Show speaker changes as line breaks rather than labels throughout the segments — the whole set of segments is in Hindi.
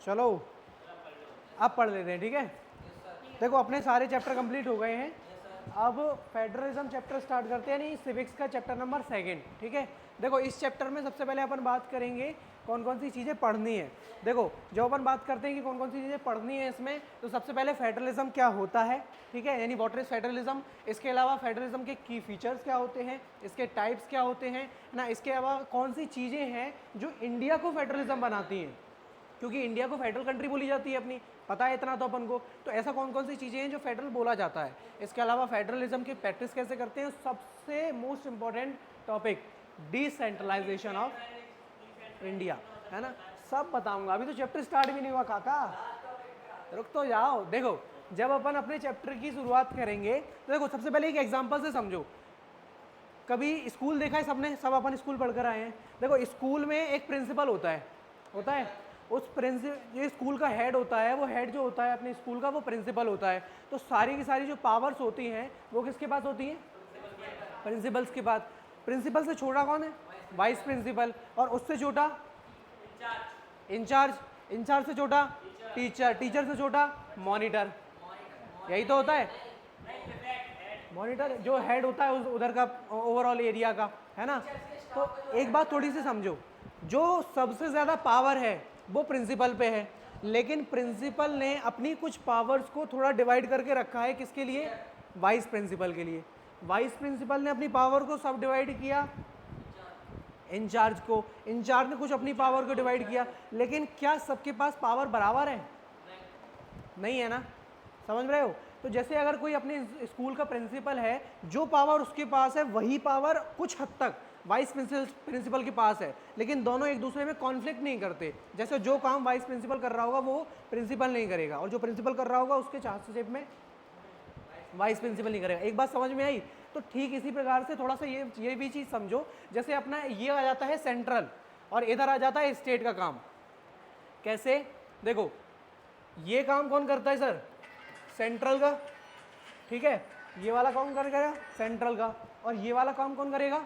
चलो अब पढ़ लेते हैं, ठीक है। देखो अपने सारे चैप्टर कंप्लीट हो गए हैं। अब फेडरलिज्म चैप्टर स्टार्ट करते हैं, नहीं सिविक्स का चैप्टर नंबर 2, ठीक है। देखो इस चैप्टर में सबसे पहले अपन बात करेंगे कौन कौन सी चीज़ें पढ़नी है। देखो जो अपन बात करते हैं कि कौन कौन सी चीज़ें पढ़नी है इसमें, तो सबसे पहले फेडरलिज्म क्या होता है, ठीक है, यानी व्हाट इज फेडरलिज्म। इसके अलावा फेडरलिज्म के की फीचर्स क्या होते हैं, इसके टाइप्स क्या होते हैं ना, इसके अलावा कौन सी चीज़ें हैं जो इंडिया को फेडरलिज्म बनाती हैं, क्योंकि इंडिया को फेडरल कंट्री बोली जाती है अपनी, पता है इतना तो अपन को। तो ऐसा कौन कौन सी चीज़ें हैं जो फेडरल बोला जाता है। इसके अलावा फेडरलिज्म की प्रैक्टिस कैसे करते हैं, सबसे most important topic decentralization of India, है ना, सब बताऊंगा। अभी तो चैप्टर स्टार्ट भी नहीं हुआ काका, रुक तो जाओ। देखो जब अपन अपने चैप्टर की शुरुआत करेंगे तो देखो सबसे पहले एक एग्जाम्पल से समझो। कभी स्कूल देखा है सबने, सब अपन स्कूल पढ़कर आए हैं। देखो स्कूल में एक प्रिंसिपल होता है उस प्रिंसिपल, ये स्कूल का हेड होता है, वो हेड जो होता है अपने स्कूल का वो प्रिंसिपल होता है। तो सारी की सारी जो पावर्स होती हैं वो किसके पास होती हैं, प्रिंसिपल्स के पास। प्रिंसिपल से छोटा कौन है, वाइस प्रिंसिपल, और उससे छोटा इंचार्ज, इंचार्ज से छोटा टीचर, टीचर से छोटा मॉनिटर, यही तो होता है। मॉनिटर जो हेड होता है उधर का ओवरऑल एरिया का, है ना। तो एक बात थोड़ी सी समझो, जो सबसे ज़्यादा पावर है वो प्रिंसिपल पे है, लेकिन प्रिंसिपल ने अपनी कुछ पावर्स को थोड़ा डिवाइड करके रखा है, किसके लिए, वाइस प्रिंसिपल के लिए। वाइस प्रिंसिपल ने अपनी पावर को सब डिवाइड किया इंचार्ज को, इंचार्ज ने कुछ अपनी पावर को डिवाइड किया, लेकिन क्या सबके पास पावर बराबर है, नहीं है ना, समझ रहे हो। तो जैसे अगर कोई अपने स्कूल का प्रिंसिपल है, जो पावर उसके पास है वही पावर कुछ हद तक वाइस प्रिंसिपल के पास है, लेकिन दोनों एक दूसरे में कॉन्फ्लिक्ट नहीं करते। जैसे जो काम वाइस प्रिंसिपल कर रहा होगा वो प्रिंसिपल नहीं करेगा, और जो प्रिंसिपल कर रहा होगा उसके चार्जशिप में वाइस प्रिंसिपल नहीं करेगा। एक बात समझ में आई। तो ठीक इसी प्रकार से थोड़ा सा ये भी चीज़ समझो, जैसे अपना ये आ जाता है सेंट्रल और इधर आ जाता है स्टेट का काम। कैसे, देखो ये काम कौन करता है सर, सेंट्रल का, ठीक है, ये वाला कौन करेगा, सेंट्रल का, और ये वाला काम कौन करेगा,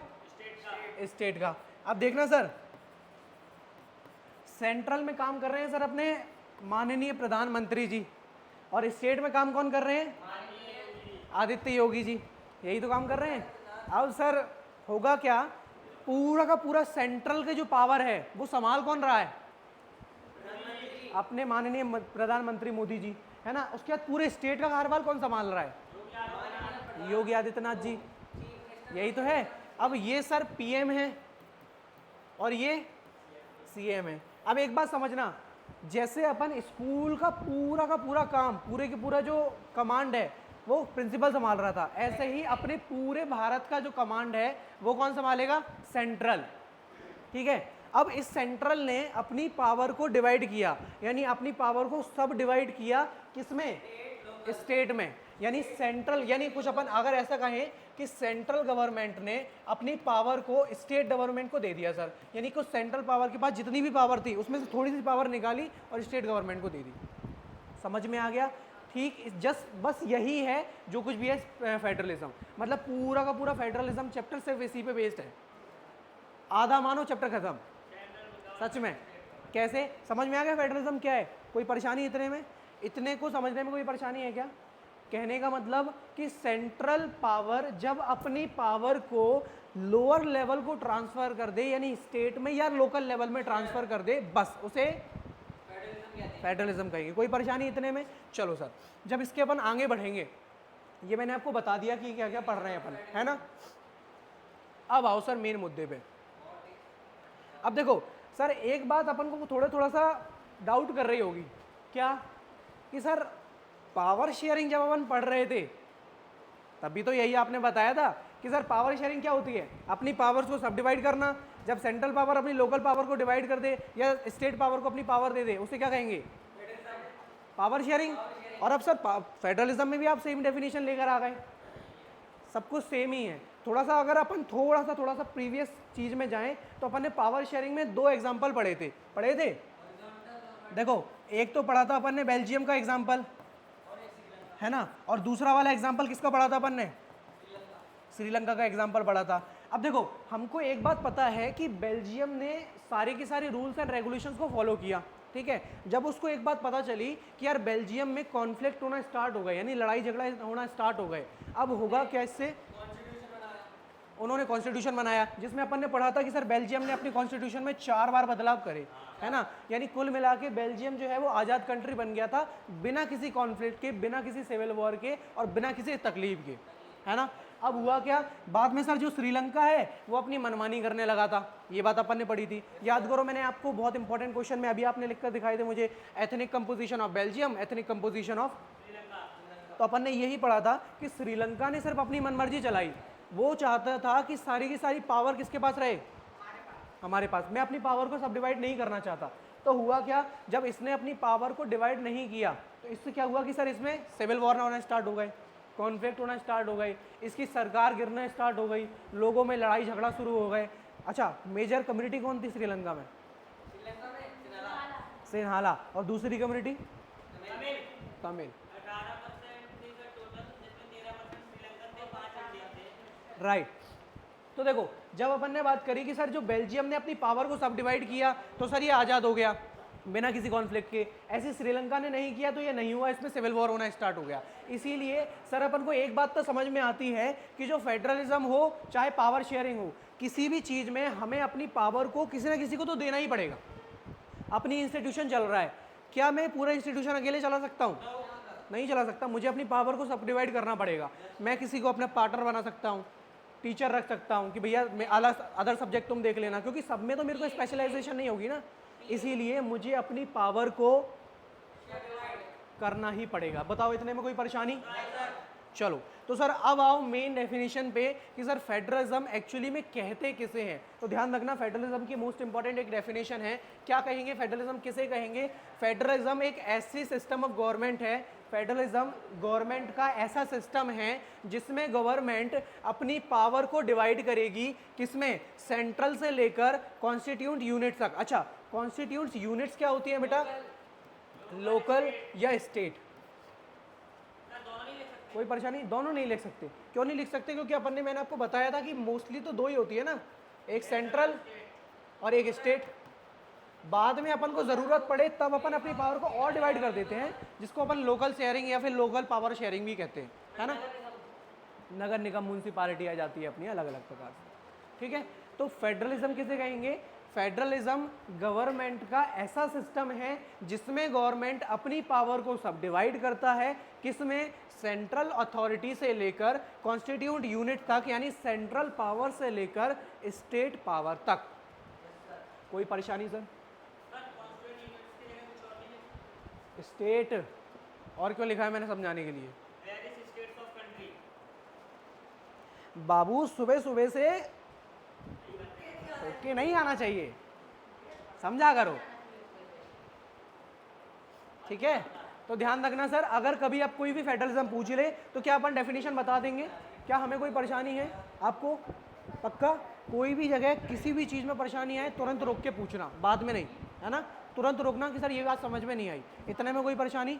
स्टेट का। अब देखना सर, सेंट्रल में काम कर रहे हैं सर अपने माननीय प्रधानमंत्री जी, और स्टेट में काम कौन कर रहे हैं, आदित्य योगी जी, यही तो काम कर रहे हैं। अब सर होगा क्या, पूरा का पूरा सेंट्रल के जो पावर है वो संभाल कौन रहा है, अपने माननीय प्रधानमंत्री मोदी जी, है ना। उसके बाद पूरे स्टेट का कार्यभार कौन संभाल रहा है, योगी आदित्यनाथ जी, यही तो है। अब ये सर पीएम है और ये सीएम है। अब एक बात समझना, जैसे अपन स्कूल का पूरा काम, पूरे के पूरा जो कमांड है वो प्रिंसिपल संभाल रहा था, ऐसे ही अपने पूरे भारत का जो कमांड है वो कौन संभालेगा, सेंट्रल, ठीक है। अब इस सेंट्रल ने अपनी पावर को डिवाइड किया, यानी अपनी पावर को सब डिवाइड किया किसमें, स्टेट में। यानी सेंट्रल, यानी कुछ अपन अगर ऐसा कहें कि सेंट्रल गवर्नमेंट ने अपनी पावर को स्टेट गवर्नमेंट को दे दिया सर, यानी कुछ सेंट्रल पावर के पास जितनी भी पावर थी उसमें से थोड़ी सी पावर निकाली और स्टेट गवर्नमेंट को दे दी। समझ में आ गया, ठीक। जस्ट बस यही है जो कुछ भी है फेडरलिज्म, मतलब पूरा का पूरा फेडरलिज्म चैप्टर सिर्फ इसी पे बेस्ड है। आधा मानो चैप्टर खत्म, सच में। कैसे समझ में आ गया फेडरलिज्म क्या है, कोई परेशानी इतने में, इतने को समझने में कोई परेशानी है क्या। कहने का मतलब कि सेंट्रल पावर जब अपनी पावर को लोअर लेवल को ट्रांसफर कर दे, यानी स्टेट में या लोकल लेवल में ट्रांसफर कर दे, बस उसे फेडरलिज्म कहेंगे। कोई परेशानी इतने में। चलो सर, जब इसके अपन आगे बढ़ेंगे, ये मैंने आपको बता दिया कि क्या क्या पढ़ रहे हैं अपन, है ना। अब आओ सर मेन मुद्दे पे। अब देखो सर, एक बात अपन को थोड़ा सा डाउट कर रही होगी, क्या, कि सर पावर शेयरिंग जब अपन पढ़ रहे थे तभी तो यही आपने बताया था कि सर पावर शेयरिंग क्या होती है, अपनी पावर्स को सब डिवाइड करना। जब सेंट्रल पावर अपनी लोकल पावर को डिवाइड कर दे या स्टेट पावर को अपनी पावर दे दे, उसे क्या कहेंगे, पावर शेयरिंग। और अब सर फेडरलिज्म में भी आप सेम डेफिनेशन लेकर आ गए, सब कुछ सेम ही है। थोड़ा सा अगर अपन थोड़ा सा प्रीवियस चीज में जाएं तो अपन ने पावर शेयरिंग में 2 एग्जाम्पल पढ़े थे। देखो एक तो पढ़ा था अपन ने बेल्जियम का एग्जाम्पल, है ना, और दूसरा वाला एग्जाम्पल किसका पढ़ा था अपन ने, श्रीलंका का एग्जाम्पल पढ़ा था। अब देखो, हमको एक बात पता है कि बेल्जियम ने सारे के सारे रूल्स एंड रेगुलेशंस को फॉलो किया, ठीक है। जब उसको एक बात पता चली कि यार बेल्जियम में कॉन्फ्लिक्ट होना स्टार्ट हो गए, यानी लड़ाई झगड़ा होना स्टार्ट हो गए, अब होगा क्या इससे, उन्होंने कॉन्स्टिट्यूशन बनाया, जिसमें अपन ने पढ़ा था कि सर बेल्जियम ने अपनी कॉन्स्टिट्यूशन में 4 बार बदलाव करे, है ना। यानी कुल मिला के बेल्जियम जो है वो आज़ाद कंट्री बन गया था, बिना किसी कॉन्फ्लिक्ट के, बिना किसी सिविल वॉर के और बिना किसी तकलीफ के, है ना। अब हुआ क्या, बाद में सर जो श्रीलंका है वो अपनी मनमानी करने लगा था, ये बात अपन ने पढ़ी थी। याद करो, मैंने आपको बहुत इंपॉर्टेंट क्वेश्चन में अभी आपने लिखकर दिखाई थे मुझे, ethnic composition of Belgium, ethnic composition of, तो अपन ने यही पढ़ा था कि श्रीलंका ने सिर्फ अपनी मनमर्जी चलाई, वो चाहता था कि सारी की सारी पावर किसके पास रहे, हमारे पास, मैं अपनी पावर को सब डिवाइड नहीं करना चाहता। तो हुआ क्या, जब इसने अपनी पावर को डिवाइड नहीं किया तो इससे क्या हुआ कि सर इसमें सिविल वॉर होना स्टार्ट हो गए, कॉन्फ्लिक्ट होना स्टार्ट हो गई, इसकी सरकार गिरना स्टार्ट हो गई, लोगों में लड़ाई झगड़ा शुरू हो गए। अच्छा, मेजर कम्युनिटी कौन थी श्रीलंका में, सिन्हाला, और दूसरी कम्युनिटी तमिल, राइट। तो देखो, जब अपन ने बात करी कि सर जो बेल्जियम ने अपनी पावर को सब डिवाइड किया तो सर ये आज़ाद हो गया बिना किसी कॉन्फ्लिक्ट के, ऐसे श्रीलंका ने नहीं किया तो ये नहीं हुआ, इसमें सिविल वॉर होना स्टार्ट हो गया। इसीलिए सर अपन को एक बात तो समझ में आती है कि जो फेडरलिज्म हो चाहे पावर शेयरिंग हो, किसी भी चीज़ में हमें अपनी पावर को किसी ना किसी को तो देना ही पड़ेगा। अपनी इंस्टीट्यूशन चल रहा है, क्या मैं पूरा इंस्टीट्यूशन अकेले चला सकता हूँ, नहीं चला सकता, मुझे अपनी पावर को सब डिवाइड करना पड़ेगा। मैं किसी को अपना पार्टनर बना सकता हूँ, टीचर रख सकता हूँ कि भैया मैं अलग अदर सब्जेक्ट तुम देख लेना, क्योंकि सब में तो मेरे को स्पेशलाइजेशन नहीं होगी ना, इसीलिए मुझे अपनी पावर को करना ही पड़ेगा। बताओ इतने में कोई परेशानी, चलो। तो सर अब आओ मेन डेफिनेशन पे कि सर फेडरलिज्म एक्चुअली में कहते किसे हैं। तो ध्यान रखना, फेडरलिज्म की मोस्ट इंपॉर्टेंट एक डेफिनेशन है, क्या कहेंगे फेडरलिज्म किसे कहेंगे, फेडरलिज्म एक ऐसी सिस्टम ऑफ गवर्नमेंट है, फेडरलिज्म गवर्नमेंट का ऐसा सिस्टम है जिसमें गवर्नमेंट अपनी पावर को डिवाइड करेगी, किसमें, सेंट्रल से लेकर कॉन्स्टिट्यूंट यूनिट तक। अच्छा, कॉन्स्टिट्यूंट यूनिट्स क्या होती है बेटा, लोकल या स्टेट, कोई परेशानी, दोनों नहीं लिख सकते। क्यों नहीं लिख सकते, क्योंकि अपन ने, मैंने आपको बताया था कि मोस्टली तो दो ही होती है ना, एक सेंट्रल और एक स्टेट। बाद में अपन को ज़रूरत पड़े तब अपन अपनी पावर को और डिवाइड कर देते हैं, जिसको अपन लोकल शेयरिंग या फिर लोकल पावर शेयरिंग भी कहते हैं, है ना। नगर निगम, म्यूनसिपालिटी आ जाती है अपनी अलग अलग प्रकार से, ठीक है। तो फेडरलिज्म किसे कहेंगे, फेडरलिज्म गवर्नमेंट का ऐसा सिस्टम है जिसमें गवर्नमेंट अपनी पावर को सब डिवाइड करता है, किसमें, सेंट्रल अथॉरिटी से लेकर कॉन्स्टिट्यूंट यूनिट तक, यानी सेंट्रल पावर से लेकर स्टेट पावर तक। कोई परेशानी सर, स्टेट और क्यों लिखा है मैंने समझाने के लिए, बाबू सुबह सुबह से ओके नहीं आना चाहिए, समझा करो, ठीक है। तो ध्यान रखना सर, अगर कभी आप कोई भी फेडरलिज्म पूछ ले तो क्या अपन डेफिनेशन बता देंगे, क्या हमें कोई परेशानी है आपको, पक्का। कोई भी जगह किसी भी चीज़ में परेशानी आए तुरंत रोक के पूछना, बाद में नहीं, है ना, तुरंत रोकना कि सर ये बात समझ में नहीं आई, इतने में कोई परेशानी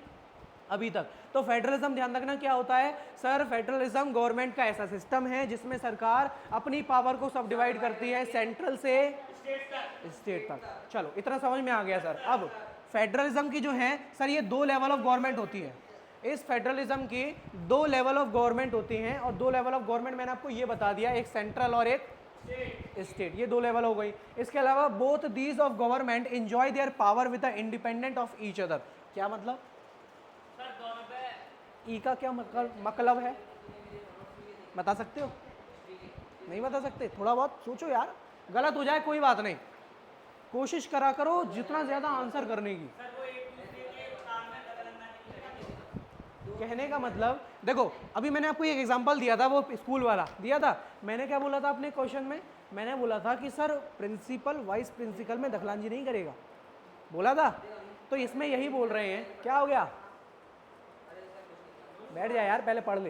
अभी तक। तो फेडरलिज्म ध्यान रखना क्या होता है सर, फेडरलिज्म गवर्नमेंट का ऐसा सिस्टम है जिसमें सरकार अपनी पावर को सब डिवाइड करती है, सेंट्रल से स्टेट तक। चलो इतना समझ में आ गया सर। अब फेडरलिज्म की जो है सर, ये दो लेवल ऑफ गवर्नमेंट होती है, इस फेडरलिज्म की दो लेवल ऑफ गवर्नमेंट होती हैं, और दो लेवल ऑफ गवर्नमेंट मैंने आपको ये बता दिया, एक सेंट्रल और एक स्टेट, ये दो लेवल हो गई। इसके अलावा both these of government enjoy their power with the independent of each other. क्या मतलब, ई का क्या मतलब है, बता सकते हो, नहीं बता सकते, थोड़ा बहुत सोचो यार, गलत हो जाए कोई बात नहीं, कोशिश करा करो जितना ज्यादा आंसर करने की। कहने का मतलब देखो, अभी मैंने आपको एक एग्जांपल दिया था, वो स्कूल वाला दिया था, मैंने क्या बोला था अपने क्वेश्चन में, मैंने बोला था कि सर प्रिंसिपल वाइस प्रिंसिपल में दखलांजी नहीं करेगा, बोला था। तो इसमें यही बोल रहे हैं, क्या हो गया, बैठ जा यार, पहले पढ़ ले।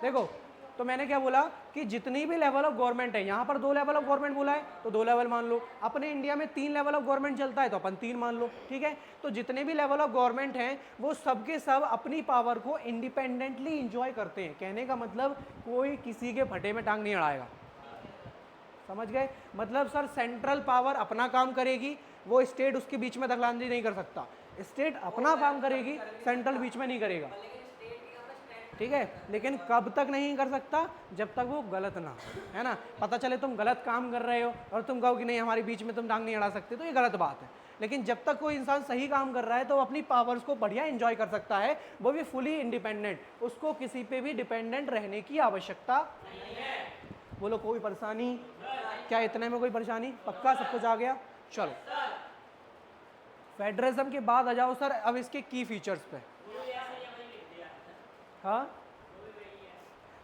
देखो, तो मैंने क्या बोला कि जितनी भी लेवल ऑफ गवर्नमेंट है, यहाँ पर दो लेवल ऑफ गवर्नमेंट बोला है तो दो लेवल मान लो, अपने इंडिया में 3 लेवल ऑफ गवर्नमेंट चलता है तो अपन 3 मान लो, ठीक है। तो जितने भी लेवल ऑफ गवर्नमेंट हैं वो सबके सब अपनी पावर को इंडिपेंडेंटली इंजॉय करते हैं। कहने का मतलब कोई किसी के फटे में टांग नहीं अड़ाएगा, समझ गए? मतलब सर सेंट्रल पावर अपना काम करेगी, वो स्टेट उसके बीच में दखलंदाजी नहीं कर सकता। स्टेट अपना काम करेगी, सेंट्रल बीच में नहीं करेगा, ठीक है? लेकिन कब तक नहीं कर सकता? जब तक वो गलत ना हो, है ना? पता चले तुम गलत काम कर रहे हो और तुम कहो कि नहीं हमारे बीच में तुम टांग नहीं अड़ा सकते, तो ये गलत बात है। लेकिन जब तक कोई इंसान सही काम कर रहा है तो वो अपनी पावर्स को बढ़िया एंजॉय कर सकता है, वो भी फुली इंडिपेंडेंट, उसको किसी पे भी डिपेंडेंट रहने की आवश्यकता नहीं है। बोलो कोई परेशानी? क्या इतने में कोई परेशानी? पक्का सब कुछ आ गया? चलो फेडरलिज्म के बाद आ जाओ सर अब इसके की फीचर्स पे। हाँ,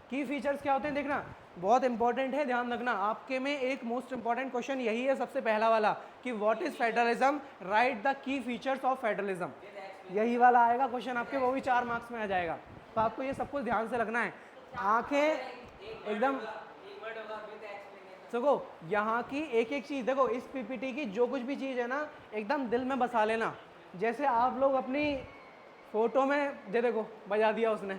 की फीचर्स क्या होते हैं देखना, बहुत इंपॉर्टेंट है, ध्यान रखना। आपके में एक मोस्ट इंपॉर्टेंट क्वेश्चन यही है, सबसे पहला वाला, कि what is federalism, right the key features of federalism. यही वाला आएगा क्वेश्चन आपके, वो भी 4 मार्क्स में आ जाएगा। तो आपको ये सब कुछ ध्यान से रखना है, आंखें एकदम देखो, यहाँ की एक एक चीज देखो, इस पीपीटी की जो कुछ भी चीज है ना एकदम दिल में बसा लेना। जैसे आप लोग अपनी फोटो में दे, देखो बजा दिया उसने,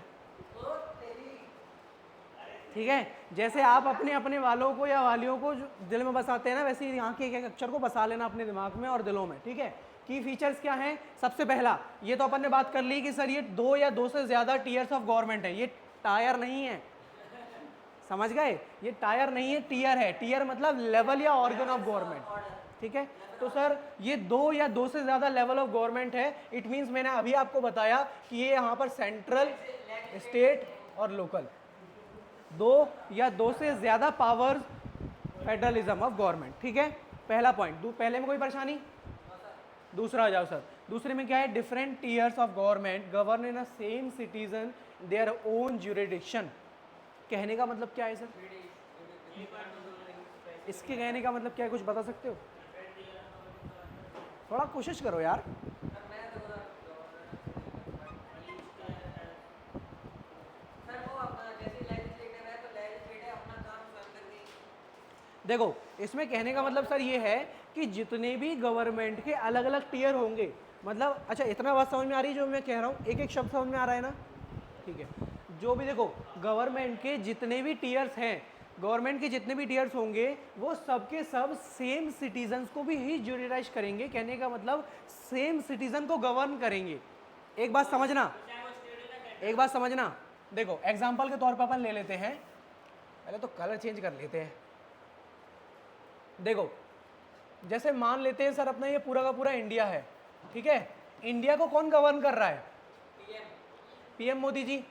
ठीक है? जैसे आप अपने अपने वालों को या वालियों को दिल में बसाते हैं ना, वैसे ही यहाँ के एक एक अक्षर को बसा लेना अपने दिमाग में और दिलों में, ठीक है? की फीचर्स क्या हैं? सबसे पहला, ये तो अपन ने बात कर ली कि सर ये 2 या 2 से ज्यादा टीयर्स ऑफ गवर्नमेंट है, ये टायर नहीं है, समझ गए? ये टायर नहीं है, टीयर है। टीयर मतलब लेवल या ऑर्गन ऑफ गवर्नमेंट, ठीक है? तो सर ये 2 या 2 से ज्यादा लेवल ऑफ गवर्नमेंट है। इट मींस मैंने अभी आपको बताया कि ये यहाँ पर सेंट्रल, स्टेट और लोकल, 2 या 2 से ज्यादा पावर्स, फेडरलिज्म ऑफ गवर्नमेंट, ठीक है? पहला पॉइंट। पहले में कोई परेशानी? दूसरा आ जाओ सर। दूसरे में क्या है? Different tears of government govern in a same citizen their own jurisdiction. कहने का मतलब क्या है सर? इसके कहने का मतलब क्या है, कुछ बता सकते हो? थोड़ा कोशिश करो यार। देखो इसमें कहने का मतलब सर ये है कि जितने भी गवर्नमेंट के अलग अलग टीयर होंगे, मतलब अच्छा इतना बात समझ में आ रही है जो मैं कह रहा हूँ? एक एक शब्द समझ में आ रहा है ना? ठीक है। जो भी देखो गवर्नमेंट के जितने भी टीयर्स हैं, गवर्नमेंट के जितने भी टीयर्स होंगे वो सबके सब सेम सिटीजन्स को भी ही ज्यूरिडाइज करेंगे। कहने का मतलब सेम सिटीजन को गवर्न करेंगे। एक बात समझना, एक बात समझना, देखो एग्जाम्पल के तौर पर अपन ले लेते हैं, पहले तो कलर चेंज कर लेते हैं। देखो जैसे मान लेते हैं सर अपना ये पूरा का पूरा इंडिया है, ठीक है? इंडिया को कौन गवर्न कर रहा है? पीएम मोदी जी।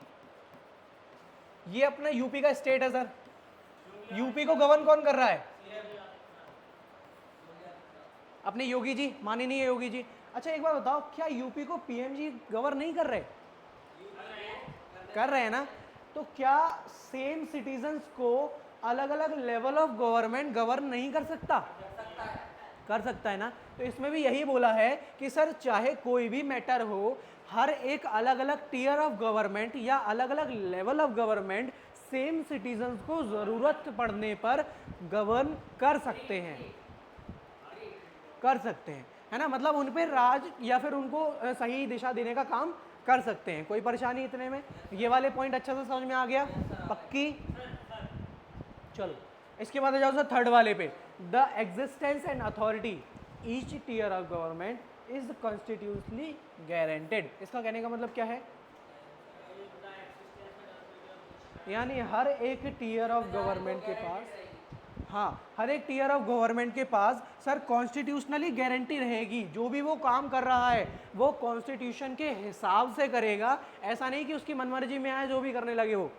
ये अपना यूपी का स्टेट है सर, यूपी को गवर्न कौन कर रहा है? अपने योगी जी, माननीय योगी जी। अच्छा एक बात बताओ, क्या यूपी को पीएम जी गवर्न नहीं कर रहे? कर रहे हैं ना? तो क्या सेम सिटीजन्स को अलग अलग लेवल ऑफ गवर्नमेंट गवर्न नहीं कर सकता? कर सकता है ना? तो इसमें भी यही बोला है कि सर चाहे कोई भी मैटर हो, हर एक अलग अलग टीयर ऑफ गवर्नमेंट या अलग अलग level of government same citizens को जरूरत पड़ने पर गवर्न कर सकते हैं, कर सकते हैं, है ना? मतलब उन पर राज या फिर उनको सही दिशा देने का काम कर सकते हैं। कोई परेशानी इतने में? ये वाले पॉइंट अच्छे से समझ में आ गया? पक्की? चलो इसके बाद आ जाओ सर थर्ड वाले पे, the existence and authority each tier of government is constitutionally guaranteed. इसका कहने का मतलब क्या है? यानी हर एक टीयर ऑफ गवर्नमेंट के पास, हाँ हर एक टीयर ऑफ गवर्नमेंट के पास सर कॉन्स्टिट्यूशनली गारंटी रहेगी। जो भी वो काम कर रहा है वो कॉन्स्टिट्यूशन के हिसाब से करेगा, ऐसा नहीं कि उसकी मनमर्जी में आए जो भी करने लगे वो।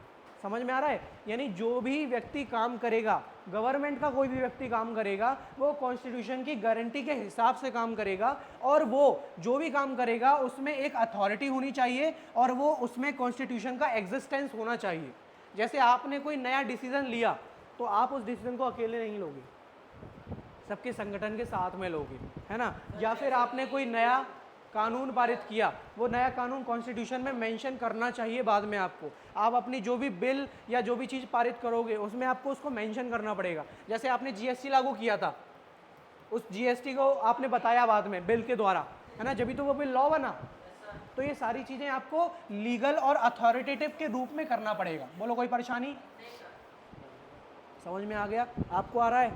समझ में आ रहा है? यानी जो भी व्यक्ति काम करेगा, गवर्नमेंट का कोई भी व्यक्ति काम करेगा, वो कॉन्स्टिट्यूशन की गारंटी के हिसाब से काम करेगा, और वो जो भी काम करेगा उसमें एक अथॉरिटी होनी चाहिए और वो उसमें कॉन्स्टिट्यूशन का एग्जिस्टेंस होना चाहिए। जैसे आपने कोई नया डिसीजन लिया तो आप उस डिसीजन को अकेले नहीं लोगे, सबके संगठन के साथ में लोगे, है ना? या फिर आपने कोई नया कानून पारित किया, वो नया कानून कॉन्स्टिट्यूशन में मेंशन करना चाहिए बाद में आपको। आप अपनी जो भी बिल या जो भी चीज़ पारित करोगे उसमें आपको उसको मेंशन करना पड़ेगा। जैसे आपने जीएसटी लागू किया था, उस जीएसटी को आपने बताया बाद में बिल के द्वारा, है ना? जब भी तो वो बिल लॉ बना। तो ये सारी चीज़ें आपको लीगल और अथॉरिटेटिव के रूप में करना पड़ेगा। बोलो कोई परेशानी? समझ में आ गया? आपको आ रहा है?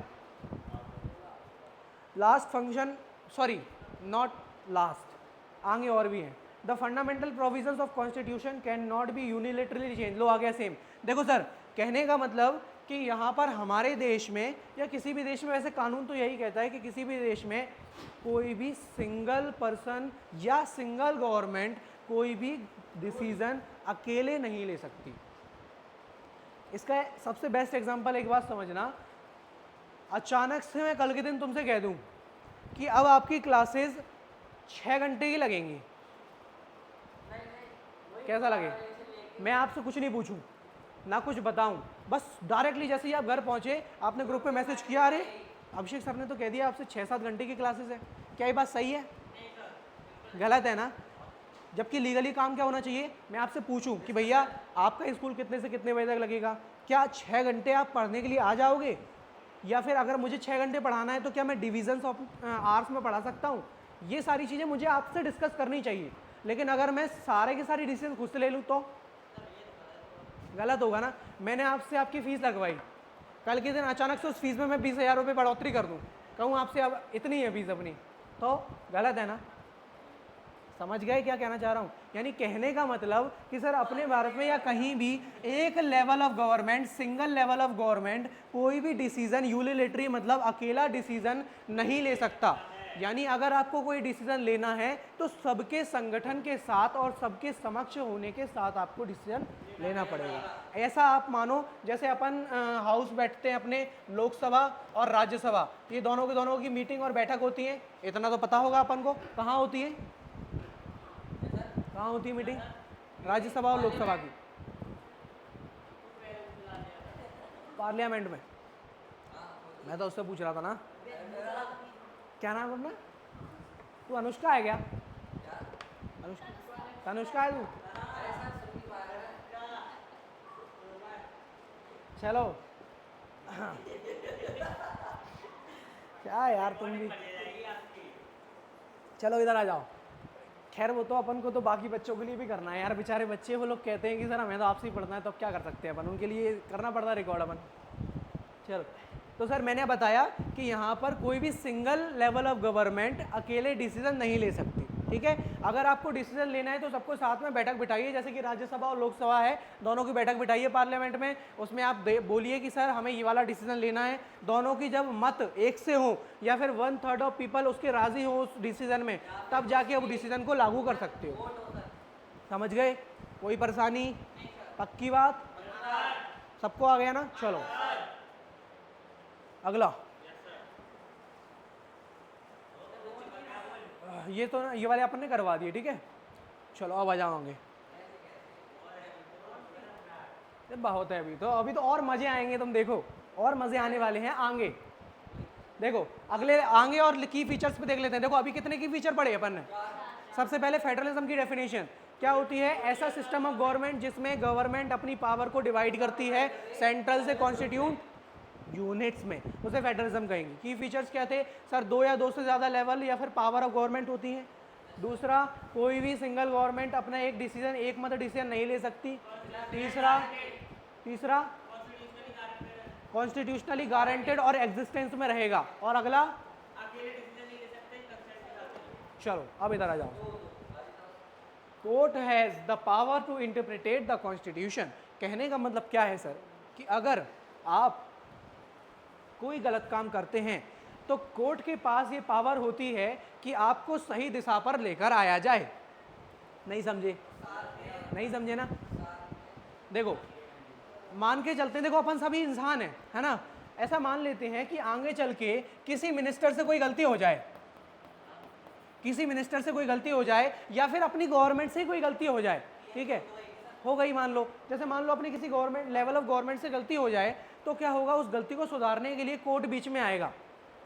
Last function, sorry not last, आगे और भी हैं। The fundamental provisions of constitution can not be unilaterally change. लो आ गया सेम। देखो सर, कहने का मतलब कि यहाँ पर हमारे देश में या किसी भी देश में, वैसे कानून तो यही कहता है कि किसी भी देश में कोई भी सिंगल पर्सन या सिंगल गवर्नमेंट कोई भी डिसीजन अकेले नहीं ले सकती। इसका सबसे बेस्ट एग्जांपल एक बात समझना, अचानक से मैं कल के दिन तुमसे कह दूं कि अब आपकी क्लासेस 6 घंटे की लगेंगी, कैसा लगे? मैं आपसे कुछ नहीं पूछूं, ना कुछ बताऊं, बस डायरेक्टली जैसे ही आप घर पहुंचे आपने ग्रुप पे मैसेज किया, अरे अभिषेक सर ने तो कह दिया आपसे 6-7 घंटे की क्लासेस है। क्या ये बात सही है? गलत है ना? जबकि लीगली काम क्या होना चाहिए, मैं आपसे पूछूं कि भैया आपका स्कूल कितने से कितने बजे तक लगेगा, क्या 6 घंटे आप पढ़ने के लिए आ जाओगे? या फिर अगर मुझे 6 घंटे पढ़ाना है तो क्या मैं डिविजन्स ऑफ आवर्स में पढ़ा सकता हूँ? ये सारी चीज़ें मुझे आपसे डिस्कस करनी चाहिए। लेकिन अगर मैं सारे के सारी डिसीजन खुद से ले लूँ तो गलत होगा ना। मैंने आपसे आपकी फ़ीस लगवाई, कल के दिन अचानक से उस फीस में मैं 20,000 रुपये बढ़ोतरी कर दूँ, कहूँ आपसे अब इतनी है फीस अपनी, तो गलत है ना? समझ गए क्या कहना चाह रहा हूँ? यानी कहने का मतलब कि सर अपने भारत में या कहीं भी एक level of government, single level of government कोई भी डिसीजन यूनिलेटरी मतलब अकेला डिसीजन नहीं ले सकता। यानी अगर आपको कोई डिसीजन लेना है तो सबके संगठन के साथ और सबके समक्ष होने के साथ आपको डिसीजन लेना पड़ेगा। ऐसा आप मानो जैसे अपन हाउस बैठते हैं अपने, लोकसभा और राज्यसभा, ये दोनों के दोनों की मीटिंग और बैठक होती है, इतना तो पता होगा अपन को। कहाँ होती है, कहाँ होती है मीटिंग? राज्यसभा और लोकसभा की, पार्लियामेंट में। मैं तो उससे पूछ रहा था ना, क्या नाम है अपना? तू अनुष्का है क्या? अनुष्का है तू? चलो क्या यार तुम भी, चलो इधर आ जाओ। खैर वो तो अपन को तो बाकी बच्चों के लिए भी करना है यार, बेचारे बच्चे वो लोग कहते हैं कि सर हमें तो आपसे ही पढ़ना है, तो अब क्या कर सकते हैं अपन, उनके लिए करना पड़ता है रिकॉर्ड अपन। चलो तो सर मैंने बताया कि यहाँ पर कोई भी सिंगल लेवल ऑफ गवर्नमेंट अकेले डिसीजन नहीं ले सकती, ठीक है। अगर आपको डिसीजन लेना है तो सबको साथ में बैठक बिठाइए, जैसे कि राज्यसभा और लोकसभा है, दोनों की बैठक बिठाइए पार्लियामेंट में। उसमें आप बोलिए कि सर हमें ये वाला डिसीजन लेना है। दोनों की जब मत एक से हो या फिर 1/3 ऑफ पीपल उसके राजी हो उस डिसीजन में, तब जाके उस डिसीजन को लागू कर सकते हो। समझ गए? कोई परेशानी? पक्की बात? सबको आ गया ना? चलो अगला। ये तो ये वाले अपन ने करवा दिए, ठीक है। चलो अब आ जाओगे, बहुत है अभी तो और मजे आएंगे, तुम देखो और मजे आने वाले हैं आगे। देखो अगले आगे और की फीचर्स पे देख लेते हैं। देखो अभी कितने की फीचर पढ़े अपन ने। सबसे पहले फेडरलिज्म की डेफिनेशन क्या होती है? ऐसा सिस्टम ऑफ गवर्नमेंट जिसमें गवर्नमेंट अपनी पावर को डिवाइड करती है सेंट्रल से कॉन्स्टिट्यूट यूनिट्स में, उसे फेडरलिज्म कहेंगे। की फीचर्स क्या थे सर? 2 या 2 से ज़्यादा लेवल या फिर पावर ऑफ गवर्नमेंट होती है। दूसरा, कोई भी सिंगल गवर्नमेंट अपना एक डिसीजन, एक मत डिसीजन नहीं ले सकती। तीसरा कॉन्स्टिट्यूशनली गारंटेड और एग्जिस्टेंस में रहेगा। और अगला, चलो अब इधर आ जाओ। Court has the power to interpret the constitution. कहने का मतलब क्या है सर कि अगर आप कोई गलत काम करते हैं तो कोर्ट के पास ये पावर होती है कि आपको सही दिशा पर लेकर आया जाए। नहीं समझे? नहीं समझे ना? देखो मान के चलते हैं, देखो अपन सभी इंसान हैं, है ना। ऐसा मान लेते हैं कि आगे चल के किसी मिनिस्टर से कोई गलती हो जाए, किसी मिनिस्टर से कोई गलती हो जाए या फिर अपनी गवर्नमेंट से कोई गलती हो जाए, ठीक है, हो गई मान लो। जैसे मान लो अपनी किसी गवर्नमेंट लेवल ऑफ गवर्नमेंट से गलती हो जाए तो क्या होगा? उस गलती को सुधारने के लिए कोर्ट बीच में आएगा।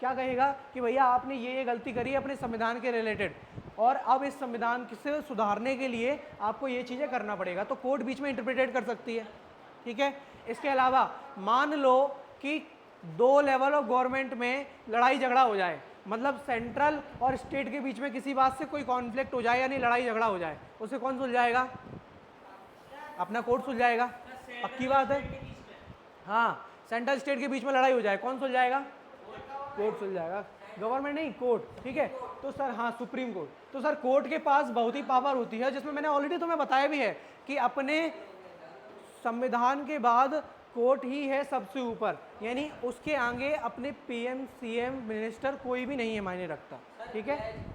क्या कहेगा कि भैया आपने ये गलती करी है अपने संविधान के रिलेटेड, और अब इस संविधान से सुधारने के लिए आपको ये चीज़ें करना पड़ेगा। तो कोर्ट बीच में इंटरप्रिटेट कर सकती है, ठीक है। इसके अलावा मान लो कि 2 लेवल ऑफ गवर्नमेंट में लड़ाई झगड़ा हो जाए, मतलब सेंट्रल और स्टेट के बीच में किसी बात से कोई कॉन्फ्लिक्ट हो जाए, यानी लड़ाई झगड़ा हो जाए, उसे कौन सुलझाएगा? अपना कोर्ट सुलझाएगा। पक्की बात है? हाँ, सेंट्रल स्टेट के बीच में लड़ाई हो जाए, कौन सुलझाएगा? कोर्ट सुलझाएगा। गवर्नमेंट नहीं, कोर्ट, ठीक है। तो सर हाँ, सुप्रीम कोर्ट, तो सर कोर्ट के पास बहुत ही पावर होती है, जिसमें मैंने ऑलरेडी तुम्हें बताया भी है कि अपने संविधान के बाद कोर्ट ही है सबसे ऊपर, यानी उसके आगे अपने पीएम सीएम मिनिस्टर कोई भी नहीं है, मायने रखता, ठीक है।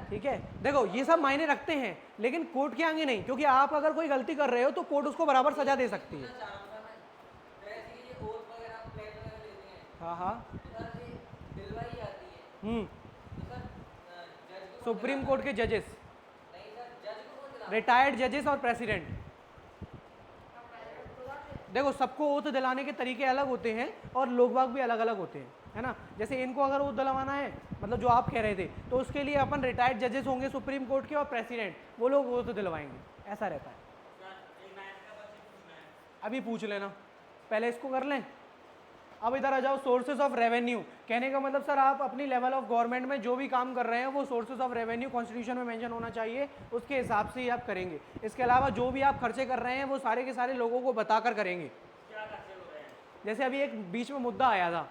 ठीक है, देखो ये सब मायने रखते हैं, लेकिन कोर्ट के आगे नहीं, क्योंकि आप अगर कोई गलती कर रहे हो तो कोर्ट उसको बराबर सजा दे सकती है। हाँ हाँ, सुप्रीम कोर्ट के जजेस, रिटायर्ड जजेस और प्रेसिडेंट। देखो सबको ओथ दिलाने के तरीके अलग होते हैं और लोग बाग भी अलग अलग होते हैं, है ना। जैसे इनको अगर ओथ दिलवाना है, मतलब जो आप कह रहे थे, तो उसके लिए अपन रिटायर्ड जजेस होंगे सुप्रीम कोर्ट के और प्रेसिडेंट, वो लोग ओथ दिलवाएंगे, ऐसा रहता है। अभी पूछ लेना, पहले इसको कर लें। अब इधर आ जाओ, सोर्सेज ऑफ रेवेन्यू। कहने का मतलब सर आप अपनी लेवल ऑफ गवर्नमेंट में जो भी काम कर रहे हैं वो सोर्सेज ऑफ रेवेन्यू कॉन्स्टिट्यूशन में मेंशन होना चाहिए, उसके हिसाब से ही आप करेंगे। इसके अलावा जो भी आप खर्चे कर रहे हैं वो सारे के सारे लोगों को बताकर करेंगे। जैसे अभी एक बीच में मुद्दा आया था,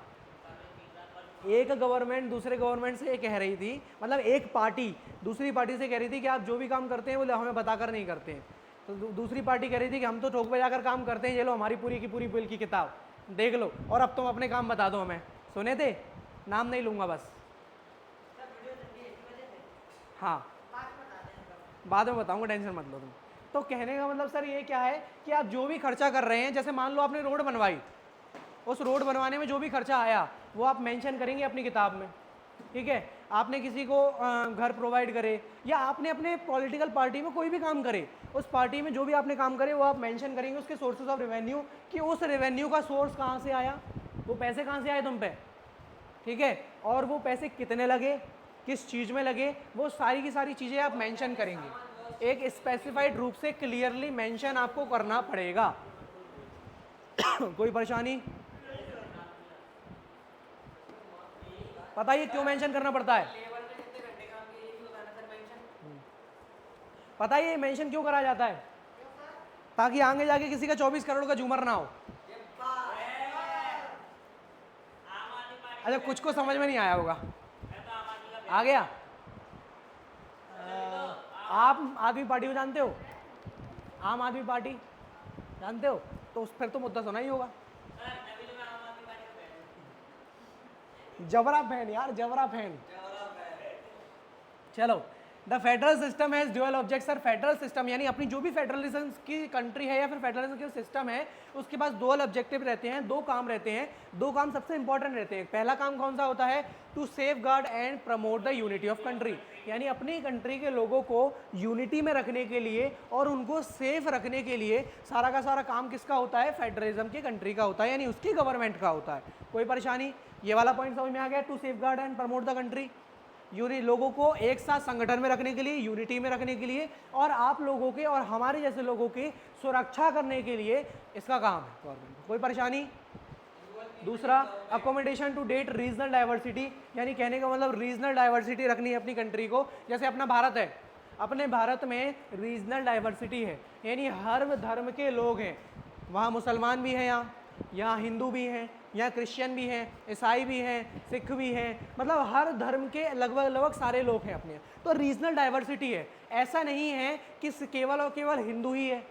एक गवर्नमेंट दूसरे गवर्नमेंट से ये कह रही थी, मतलब एक पार्टी दूसरी पार्टी से कह रही थी कि आप जो भी काम करते हैं वो हमें बताकर नहीं करते हैं। तो दूसरी पार्टी कह रही थी कि हम तो ठोक बजाकर काम करते हैं, ये लो हमारी पूरी की पूरी बिल की किताब देख लो और अब तुम अपने काम बता दो हमें। सुने थे, नाम नहीं लूंगा बस, हाँ बाद में बताऊंगा, टेंशन मत लो तुम। तो कहने का मतलब सर ये क्या है कि आप जो भी खर्चा कर रहे हैं, जैसे मान लो आपने रोड बनवाई, उस रोड बनवाने में जो भी खर्चा आया वो आप मेंशन करेंगे अपनी किताब में, ठीक है। आपने किसी को घर प्रोवाइड करे, या आपने अपने पॉलिटिकल पार्टी में कोई भी काम करे, उस पार्टी में जो भी आपने काम करे वो आप मेंशन करेंगे उसके सोर्सेज ऑफ रेवेन्यू, कि उस रेवेन्यू का सोर्स कहाँ से आया, वो पैसे कहाँ से आए तुम पे, ठीक है, और वो पैसे कितने लगे, किस चीज़ में लगे, वो सारी की सारी चीज़ें आप मेंशन करेंगे। एक स्पेसिफाइड रूप से क्लियरली मेंशन आपको करना पड़ेगा। कोई परेशानी? पता है क्यों मेंशन करना पड़ता है? पता है ये मेंशन क्यों करा जाता है? ताकि आगे जाके किसी का 24 करोड़ का झूमर ना हो। अच्छा, कुछ को समझ में नहीं आया होगा, आ गया। आप आदमी पार्टी को जानते हो? आम आदमी पार्टी जानते हो? तो फिर तो मुद्दा सुना ही होगा। जबरा फैन यार, जबरा फैन। चलो, the federal system has dual object. Sir federal system यानी अपनी जो भी फेडरलिज्म की कंट्री है या फिर फेडरलिज्म की सिस्टम है, उसके पास दो ऑब्जेक्टिव रहते हैं, दो काम रहते हैं, दो काम सबसे इंपॉर्टेंट रहते हैं। पहला काम कौन सा होता है? To safeguard and promote the unity of country, यानी अपनी कंट्री के लोगों को यूनिटी में रखने के लिए और उनको सेफ रखने के लिए सारा का सारा काम किसका होता है? फेडरलिज्म की कंट्री का होता है, यानी उसकी गवर्नमेंट का होता है। कोई परेशानी? ये वाला पॉइंट समझ में आ गया? To safeguard and promote the country, लोगों को एक साथ संगठन में रखने के लिए, यूनिटी में रखने के लिए, और आप लोगों के और हमारे जैसे लोगों की सुरक्षा करने के लिए इसका काम है गवर्नमेंट। कोई परेशानी? दूसरा, accommodation to date regional diversity, यानी कहने का मतलब रीजनल डाइवर्सिटी रखनी है अपनी कंट्री को। जैसे अपना भारत है, अपने भारत में रीजनल डाइवर्सिटी है, यानी हर धर्म के लोग हैं। वहाँ मुसलमान भी हैं, यहाँ हिंदू भी हैं, यहाँ क्रिश्चियन भी हैं, ईसाई भी हैं, सिख भी हैं, मतलब हर धर्म के लगभग सारे लोग हैं अपने। तो रीजनल डाइवर्सिटी है। ऐसा नहीं है कि केवल और केवल हिंदू ही है,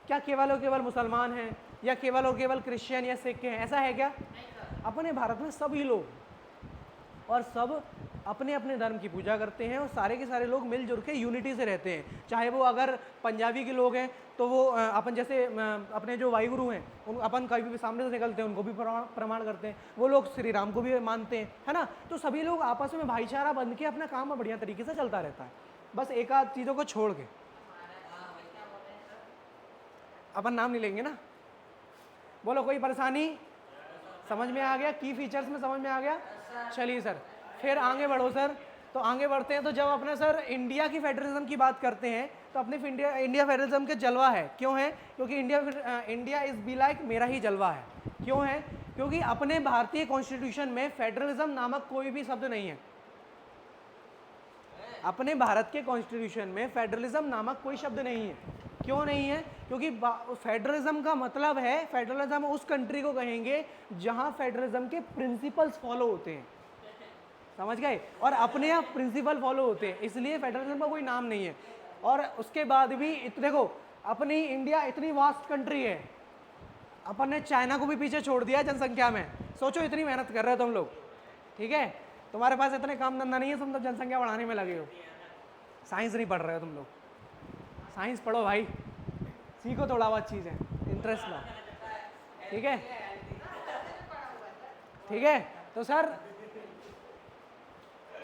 क्या केवल और केवल मुसलमान हैं, या केवल और केवल क्रिश्चियन या सिख हैं, ऐसा है क्या? अपने भारत में सभी लोग, और सब अपने अपने धर्म की पूजा करते हैं, और सारे के सारे लोग मिलजुल के यूनिटी से रहते हैं। चाहे वो अगर पंजाबी के लोग हैं तो वो अपन जैसे अपने जो वाहिगुरु हैं, उन अपन कभी भी सामने से निकलते हैं उनको भी प्रमाण करते हैं, वो लोग श्री राम को भी मानते हैं, है ना। तो सभी लोग आपस में भाईचारा बन के अपना काम बढ़िया तरीके से चलता रहता है, बस एक आध चीज़ों को छोड़ के। अपन नाम नहीं लेंगे ना। बोलो, कोई परेशानी? समझ में आ गया? की फीचर्स में समझ में आ गया? चलिए सर, फिर आगे बढ़ो सर। तो आगे बढ़ते हैं, तो जब अपने सर इंडिया की फेडरलिज्म की बात करते हैं तो अपने इंडिया फेडरलिज्म के जलवा है। क्यों है? क्योंकि इंडिया इज बी लाइक मेरा ही जलवा है। क्यों है? क्योंकि अपने भारतीय कॉन्स्टिट्यूशन में फेडरलिज्म नामक कोई भी शब्द नहीं है। अपने भारत के कॉन्स्टिट्यूशन में फेडरलिज्म नामक कोई शब्द नहीं है। क्यों नहीं है? क्योंकि फेडरलिज्म का मतलब है, फेडरलिज्म उस कंट्री को कहेंगे जहां फेडरलिज्म के प्रिंसिपल्स फॉलो होते हैं, समझ गए? और अपने आप प्रिंसिपल फॉलो होते हैं, इसलिए फेडरलिज्म का कोई नाम नहीं है। और उसके बाद भी देखो, अपनी इंडिया इतनी वास्ट कंट्री है, अपन ने चाइना को भी पीछे छोड़ दिया जनसंख्या में। सोचो इतनी मेहनत कर रहे हो तुम लोग, ठीक है? तुम्हारे पास इतने काम धंधा नहीं है, तुम तो जनसंख्या बढ़ाने में लगे हो। साइंस नहीं पढ़ रहे हो तुम लोग, साइंस पढ़ो भाई, सीखो थोड़ा बहुत चीज़ें, इंटरेस्ट लो, ठीक है? ठीक है, तो सर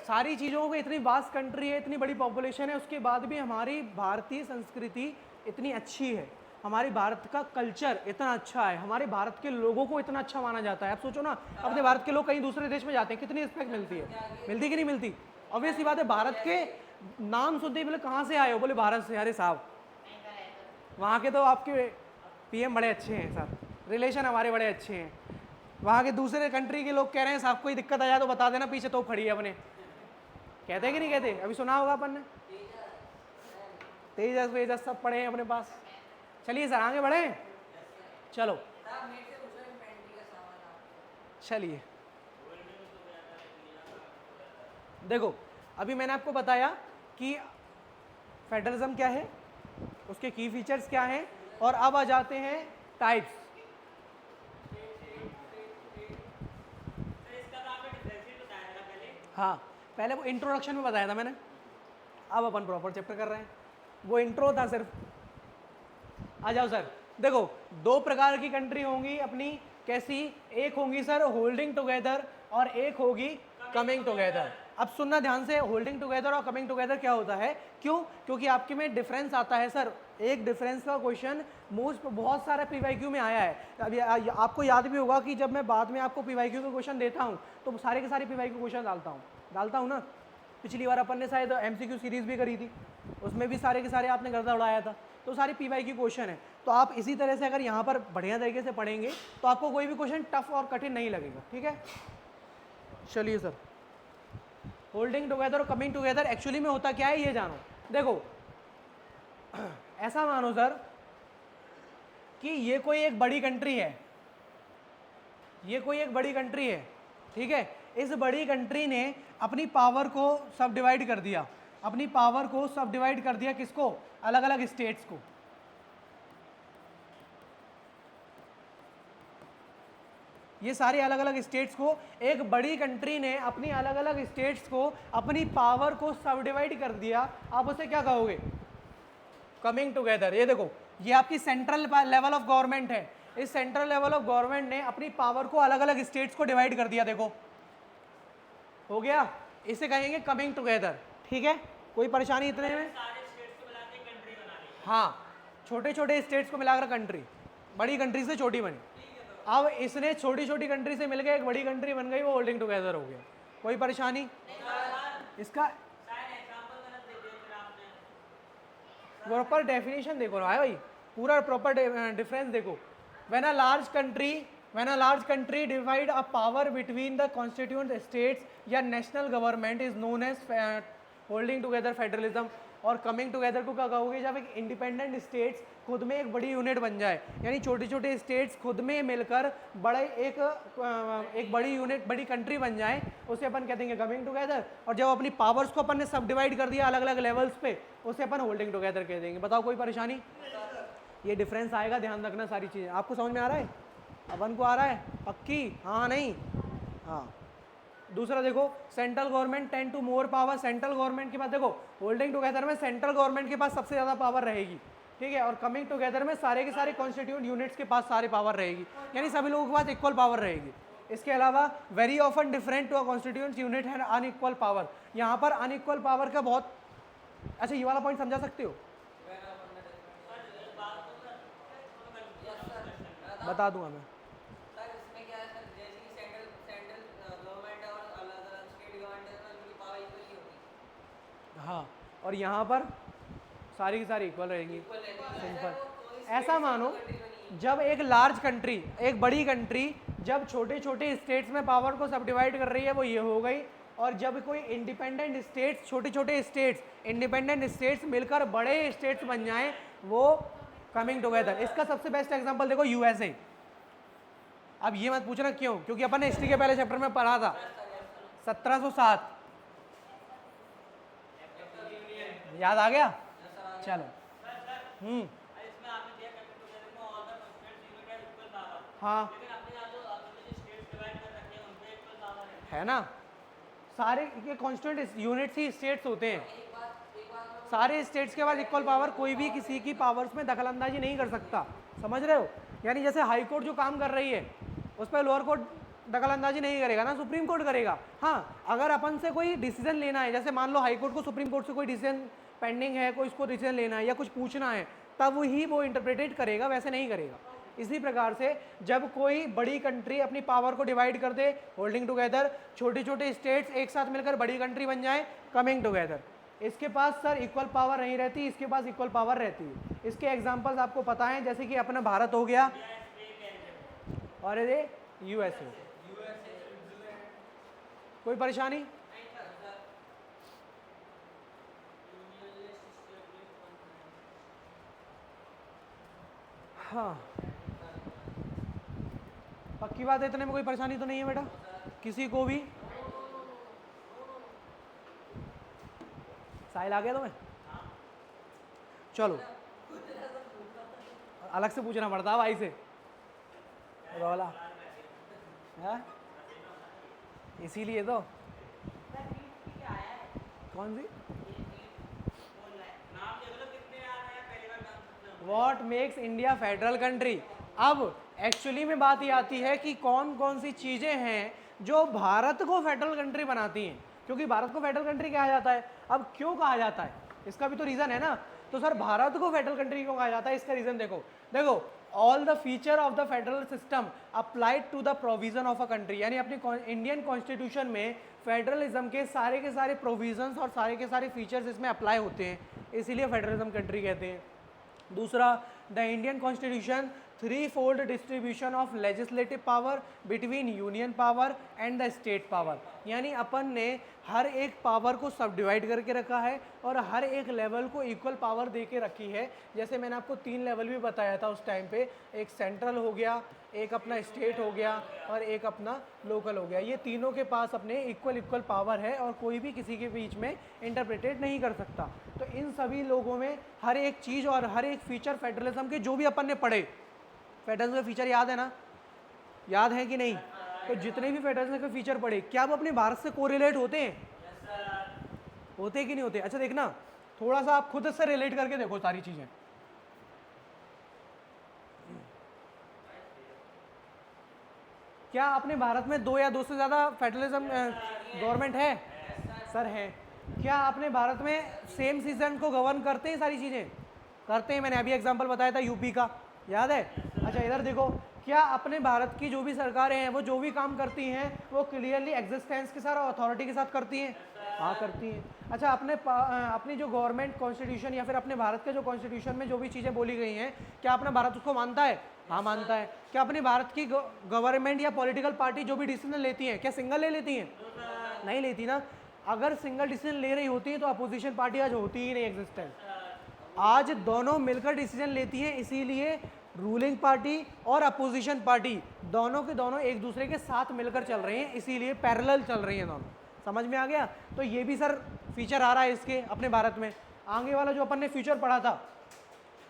सारी चीज़ों को, इतनी वास्ट कंट्री है, इतनी बड़ी पॉपुलेशन है, उसके बाद भी हमारी भारतीय संस्कृति इतनी अच्छी है, हमारी भारत का कल्चर इतना अच्छा है, हमारे भारत के लोगों को इतना अच्छा माना जाता है। आप सोचो ना, अपने भारत के लोग कहीं दूसरे देश में जाते हैं, कितनी रिस्पेक्ट मिलती है, मिलती कि नहीं मिलती? ऑब्वियस सी बात है, भारत के नाम सुनते ही बोले कहाँ से आए हो? बोले भारत से। अरे साहब, वहाँ के तो आपके पीएम बड़े अच्छे हैं सर, रिलेशन हमारे बड़े अच्छे हैं। वहाँ के दूसरे कंट्री के लोग कह रहे हैं साहब कोई दिक्कत आ जाए तो बता देना, पीछे तो खड़ी है अपने, कहते हैं कि नहीं कहते? अभी सुना होगा अपन ने, तेजस वेजस सब पढ़े हैं अपने पास। चलिए सर आगे बढ़े, चलो चलिए। देखो अभी मैंने आपको बताया कि फेडरलिज्म क्या है, उसके की फीचर्स क्या हैं, और अब आ जाते हैं टाइप्स। हाँ, पहले वो इंट्रोडक्शन में बताया था मैंने, अब अपन प्रॉपर चैप्टर कर रहे हैं, वो इंट्रो था सिर्फ। आ जाओ सर, देखो दो प्रकार की कंट्री होंगी अपनी, कैसी? एक होंगी सर होल्डिंग टुगेदर और एक होगी कमिंग टुगेदर। अब सुनना ध्यान से, होल्डिंग टुगेदर और कमिंग टुगेदर क्या होता है? क्यों? क्योंकि आपके में डिफरेंस आता है सर, एक डिफरेंस का क्वेश्चन मोस्ट बहुत सारा पीवाईक्यू में आया है। अब आपको याद भी होगा कि जब मैं बाद में आपको पीवाईक्यू का क्वेश्चन देता हूँ तो सारे के सारे पीवाईक्यू क्वेश्चन डालता हूँ ना। पिछली बार अपन ने शायद एमसीक्यू सीरीज भी करी थी, उसमें भी सारे के सारे आपने गर्दा उड़ाया था, तो सारी पीवाईक्यू क्वेश्चन है। तो आप इसी तरह से अगर यहाँ पर बढ़िया तरीके से पढ़ेंगे तो आपको कोई भी क्वेश्चन टफ और कठिन नहीं लगेगा, ठीक है? चलिए सर, होल्डिंग टुगेदर और कमिंग टुगेदर एक्चुअली में होता क्या है ये जानो। देखो ऐसा मानो सर कि ये कोई एक बड़ी कंट्री है, ये कोई एक बड़ी कंट्री है, ठीक है? इस बड़ी कंट्री ने अपनी पावर को सब डिवाइड कर दिया, अपनी पावर को सब डिवाइड कर दिया किसको? अलग अलग स्टेट्स को। ये सारे अलग अलग स्टेट्स को, एक बड़ी कंट्री ने अपनी अलग अलग स्टेट्स को अपनी पावर को सब डिवाइड कर दिया, आप उसे क्या कहोगे? Coming together. ये देखो, ये आपकी सेंट्रल लेवल ऑफ गवर्नमेंट है, इस सेंट्रल लेवल ऑफ गवर्नमेंट ने अपनी पावर को अलग अलग स्टेट्स को डिवाइड कर दिया, देखो हो गया, इसे कहेंगे कमिंग टुगेदर, ठीक है? कोई परेशानी इतने में? हाँ, छोटे छोटे स्टेट्स को मिलाकर कंट्री, बड़ी कंट्री से छोटी बनी। अब इसने छोटी छोटी कंट्री से मिलकर एक बड़ी कंट्री बन गई, वो होल्डिंग टुगेदर हो गया। कोई परेशानी? इसका प्रॉपर डेफिनेशन देखो ना भाई, पूरा प्रॉपर डिफरेंस देखो। When a large country divide a power between the constituent states या national government is known as holding together federalism. और कमिंग टुगेदर को क्या कहोगे? जब एक इंडिपेंडेंट स्टेट्स खुद में एक बड़ी यूनिट बन जाए, यानी छोटे छोटे स्टेट्स खुद में मिलकर बड़े एक बड़ी यूनिट, बड़ी कंट्री बन जाए, उसे अपन कहते हैं कमिंग टुगेदर। और जब अपनी पावर्स को अपन ने सब डिवाइड कर दिया अलग अलग लेवल्स पे, उसे अपन होल्डिंग टुगेदर कह देंगे। बताओ कोई परेशानी? ये डिफरेंस आएगा, ध्यान रखना। सारी चीज़ें आपको समझ में आ रहा है? अपन को आ रहा है? पक्की? हाँ नहीं? हाँ। दूसरा देखो, central government tend to more power. Central government के पास, देखो होल्डिंग टुगेदर में सेंट्रल गवर्नमेंट के पास सबसे ज़्यादा पावर रहेगी, ठीक है? और कमिंग टुगेदर में सारे के सारे कॉन्स्टिट्यूएंट यूनिट्स के पास सारी पावर रहेगी, यानी सभी लोगों के पास इक्वल पावर रहेगी। इसके अलावा very often different to a constituent unit है अनइक्वल पावर। यहाँ पर अनइक्वल पावर का बहुत अच्छा, ये वाला पॉइंट समझा सकते हो? बता दूंगा मैं। हाँ, और यहाँ पर सारी की सारी इक्वल रहेंगी, सिंपल। ऐसा मानो जब एक लार्ज कंट्री, एक बड़ी कंट्री जब छोटे छोटे स्टेट्स में पावर को सब डिवाइड कर रही है, वो ये हो गई, और जब कोई इंडिपेंडेंट स्टेट्स, छोटे छोटे स्टेट्स, इंडिपेंडेंट स्टेट्स मिलकर बड़े स्टेट्स बन जाएं, वो कमिंग टुगेदर। इसका सबसे बेस्ट एग्जांपल देखो यूएसए। अब ये मत पूछना क्यों, क्योंकि अपन ने हिस्ट्री के पहले चैप्टर में पढ़ा था 1707। याद आ गया? चलो। हाँ है ना, सारे ये कॉन्स्टिट्यूंट यूनिट्स ही स्टेट्स होते हैं। सारे स्टेट्स के पास इक्वल पावर, कोई भी किसी की पावर्स में दखल अंदाजी नहीं कर सकता, समझ रहे हो? यानी जैसे हाई कोर्ट जो काम कर रही है उस पर लोअर कोर्ट दखल अंदाजी नहीं करेगा ना, सुप्रीम कोर्ट करेगा। हाँ, अगर अपन से कोई डिसीजन लेना है, जैसे मान लो हाई कोर्ट को सुप्रीम कोर्ट से कोई डिसीजन पेंडिंग है, कोई इसको डिसीजन लेना है या कुछ पूछना है, तब ही वो इंटरप्रेटेट करेगा, वैसे नहीं करेगा। इसी प्रकार से जब कोई बड़ी कंट्री अपनी पावर को डिवाइड कर दे, होल्डिंग टुगेदर, छोटे छोटे स्टेट्स एक साथ मिलकर बड़ी कंट्री बन जाए, कमिंग टुगेदर। इसके पास सर इक्वल पावर नहीं रहती, इसके पास इक्वल पावर रहती है। इसके एग्जांपल्स आपको पता है, जैसे कि अपना भारत हो गया और ये यूएसए। कोई परेशानी? हाँ, पक्की बात है, इतने में कोई परेशानी तो नहीं है बेटा किसी को भी? साहिल आ गया तुम्हें? चलो, अलग से पूछना पड़ता है भाई से रोला है, इसीलिए तो। कौन सी? What makes India federal country. अब एक्चुअली में बात ये आती है कि कौन कौन सी चीज़ें हैं जो भारत को फेडरल कंट्री बनाती हैं, क्योंकि भारत को फेडरल कंट्री कहा जाता है। अब क्यों कहा जाता है, इसका भी तो रीज़न है ना। तो सर भारत को फेडरल कंट्री क्यों कहा जाता है, इसका रीज़न देखो। देखो, all the feature of the federal system applied to the provision of a country, यानी अपनी इंडियन कॉन्स्टिट्यूशन में फेडरलिज्म के सारे प्रोविजंस और सारे के सारे फीचर्स इसमें अप्लाई होते हैं, इसीलिए फेडरलिज्म कंट्री कहते हैं। दूसरा, the Indian constitution three fold distribution of legislative power between union power and the state power, यानी अपन ने हर एक पावर को सब डिवाइड करके रखा है और हर एक लेवल को इक्वल पावर दे के रखी है। जैसे मैंने आपको 3 लेवल भी बताया था उस टाइम पे, एक सेंट्रल हो गया, एक अपना स्टेट हो गया और एक अपना लोकल हो गया। ये तीनों के पास अपने इक्वल पावर है और कोई भी किसी के बीच में इंटरप्रेटेट नहीं कर सकता। तो इन सभी लोगों में हर एक चीज़ और हर एक फीचर फेडरलिज्म के जो भी अपन ने पढ़े, फेडरलिज्म के फीचर याद है ना, याद है कि नहीं? तो जितने भी फेडरलिज्म के फीचर पढ़े, क्या वो अपने भारत से कोरिलेट होते हैं? होते कि नहीं होते? अच्छा देखना, थोड़ा सा आप खुद से रिलेट करके देखो सारी चीजें। क्या अपने भारत में 2 या 2 से ज़्यादा फेडरलिज्म गवर्नमेंट है? सर है। क्या अपने भारत में सेम सीजन को गवर्न करते हैं सारी चीज़ें? करते हैं। मैंने अभी एग्जांपल बताया था यूपी का, याद है? अच्छा इधर देखो, क्या अपने भारत की जो भी सरकारें हैं वो जो भी काम करती हैं वो क्लियरली एग्जिस्टेंस के साथ और अथॉरिटी के साथ करती हैं? हाँ करती हैं। अच्छा अपनी जो गवर्नमेंट कॉन्स्टिट्यूशन या फिर अपने भारत के जो कॉन्स्टिट्यूशन में जो भी चीज़ें बोली गई हैं, क्या अपना भारत उसको मानता है? हाँ मानता है। क्या अपने भारत की गवर्नमेंट या पॉलिटिकल पार्टी जो भी डिसीजन लेती है, क्या सिंगल ले लेती हैं? नहीं लेती ना। अगर सिंगल डिसीजन ले रही होती है तो अपोजिशन पार्टी आज होती ही नहीं एग्जिस्टेंस। आज दोनों मिलकर डिसीजन लेती हैं, इसीलिए रूलिंग पार्टी और अपोजिशन पार्टी दोनों के दोनों एक दूसरे के साथ मिलकर चल रहे हैं, इसीलिए पैरेलल चल रही हैं दोनों। समझ में आ गया? तो ये भी सर फीचर आ रहा है इसके अपने भारत में। आगे वाला जो अपन ने फीचर पढ़ा था,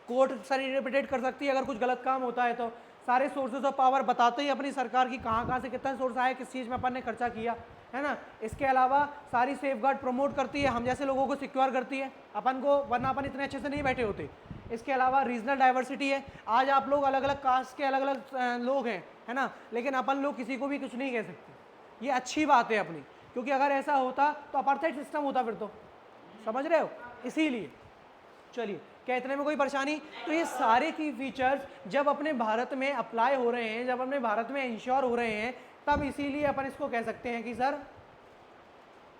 कोर्ट सर इंटरप्रेटेट कर सकती है अगर कुछ गलत काम होता है तो। सारे सोर्सेज ऑफ पावर बताते ही अपनी सरकार की कहाँ से कितना सोर्स आया, किस चीज़ में अपन ने खर्चा किया, है ना। इसके अलावा सारी सेफगार्ड प्रमोट करती है, हम जैसे लोगों को सिक्योर करती है अपन को, वरना अपन इतने अच्छे से नहीं बैठे होते। इसके अलावा रीजनल डाइवर्सिटी है, आज आप लोग अलग अलग कास्ट के अलग अलग लोग हैं, है ना, लेकिन अपन लोग किसी को भी कुछ नहीं कह सकते। ये अच्छी बात है अपनी, क्योंकि अगर ऐसा होता तो अपार्थाइड सिस्टम होता फिर तो। समझ रहे हो? इसीलिए चलिए, क्या इतने में कोई परेशानी? तो ये सारे की फीचर्स जब अपने भारत में अप्लाई हो रहे हैं, जब अपने भारत में इंश्योर हो रहे हैं, तब इसीलिए अपन इसको कह सकते हैं कि सर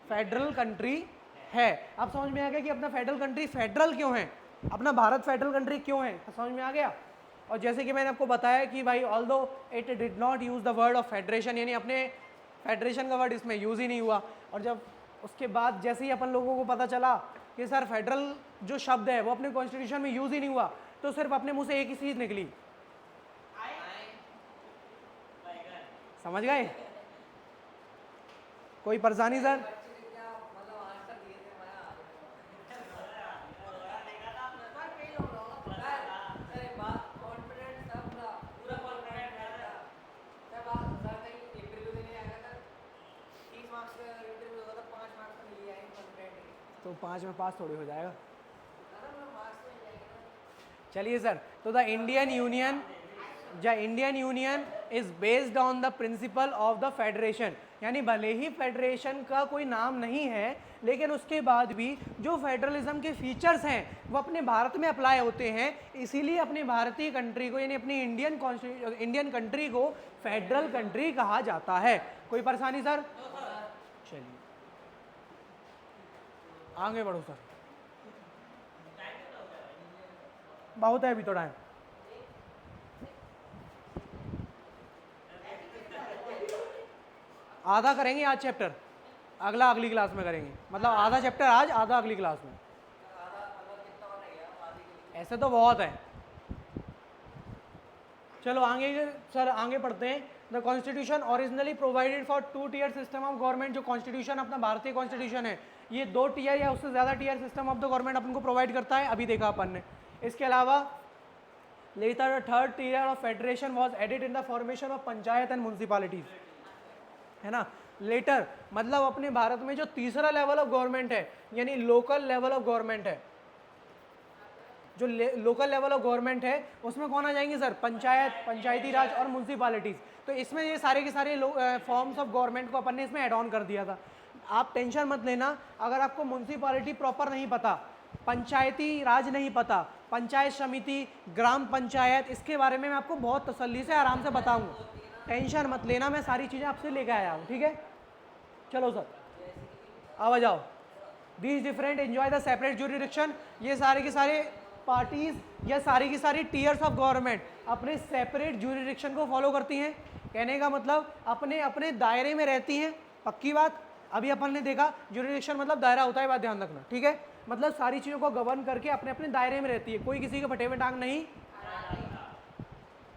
फेडरल कंट्री है। अब समझ में आ गया कि अपना फेडरल कंट्री फेडरल क्यों है, अपना भारत फेडरल कंट्री क्यों है, तो समझ में आ गया। और जैसे कि मैंने आपको बताया कि भाई although it did not use the word of federation, यानी अपने फेडरेशन का वर्ड इसमें यूज़ ही नहीं हुआ। और जब उसके बाद जैसे ही अपन लोगों को पता चला कि सर फेडरल जो शब्द है वो अपने कॉन्स्टिट्यूशन में यूज़ ही नहीं हुआ, तो सिर्फ अपने मुंह से एक ही चीज़ निकली, समझ गए? कोई परेशानी सर? तो 5 में पास थोड़ी हो जाएगा। चलिए सर, तो the Indian union is based on the principle of the federation, यानी भले ही फेडरेशन का कोई नाम नहीं है, लेकिन उसके बाद भी जो फेडरलिज्म के फीचर्स हैं वो अपने भारत में अप्लाई होते हैं। इसीलिए अपने भारतीय कंट्री को, यानी अपनी इंडियन कंट्री को फेडरल कंट्री कहा जाता है। कोई परेशानी सर? चलिए आगे बढ़ो सर, बहुत है अभी तो टाइम। आधा करेंगे आज चैप्टर, अगला अगली क्लास में करेंगे, मतलब आधा चैप्टर आज, आधा अगली क्लास में। ऐसे तो बहुत है। चलो आगे सर, आगे पढ़ते हैं। The constitution originally provided for 2 tier system of government. जो कॉन्स्टिट्यूशन अपना भारतीय कॉन्स्टिट्यूशन है, ये 2 टियर या उससे ज़्यादा tier system of the government अपन को प्रोवाइड करता है, अभी देखा अपन ने। इसके अलावा later 3rd tier of federation was added in the formation of panchayat and municipalities, है ना। लेटर मतलब अपने भारत में जो तीसरा लेवल ऑफ गवर्नमेंट है, यानी लोकल लेवल ऑफ गवर्नमेंट है, जो लोकल लेवल ऑफ गवर्नमेंट है उसमें कौन आ जाएंगे सर? पंचायत, पंचायती राज और म्यूनसिपालिटीज। तो इसमें ये सारे के सारे फॉर्म्स ऑफ गवर्नमेंट को अपन ने इसमें ऐड ऑन कर दिया था। आप टेंशन मत लेना, अगर आपको म्यूनसिपालिटी प्रॉपर नहीं पता, पंचायती राज नहीं पता, पंचायत समिति, ग्राम पंचायत, इसके बारे में मैं आपको बहुत तसल्ली से आराम से बताऊंगा, टेंशन मत लेना, मैं सारी चीज़ें आपसे लेके आया हूँ, ठीक है। चलो सर अब आ जाओ। These different enjoy the separate jurisdiction. ये सारे के सारे पार्टीज या सारी की सारी टीयर्स ऑफ गवर्नमेंट अपने सेपरेट ज्यूरिडिक्शन को फॉलो करती हैं। कहने का मतलब अपने अपने दायरे में रहती हैं। पक्की बात, अभी अपन ने देखा ज्यूरिडिक्शन मतलब दायरा होता है, बात ध्यान रखना, ठीक है। मतलब सारी चीज़ों को गवर्न करके अपने अपने दायरे में रहती है, कोई किसी के फटे में टांग नहीं।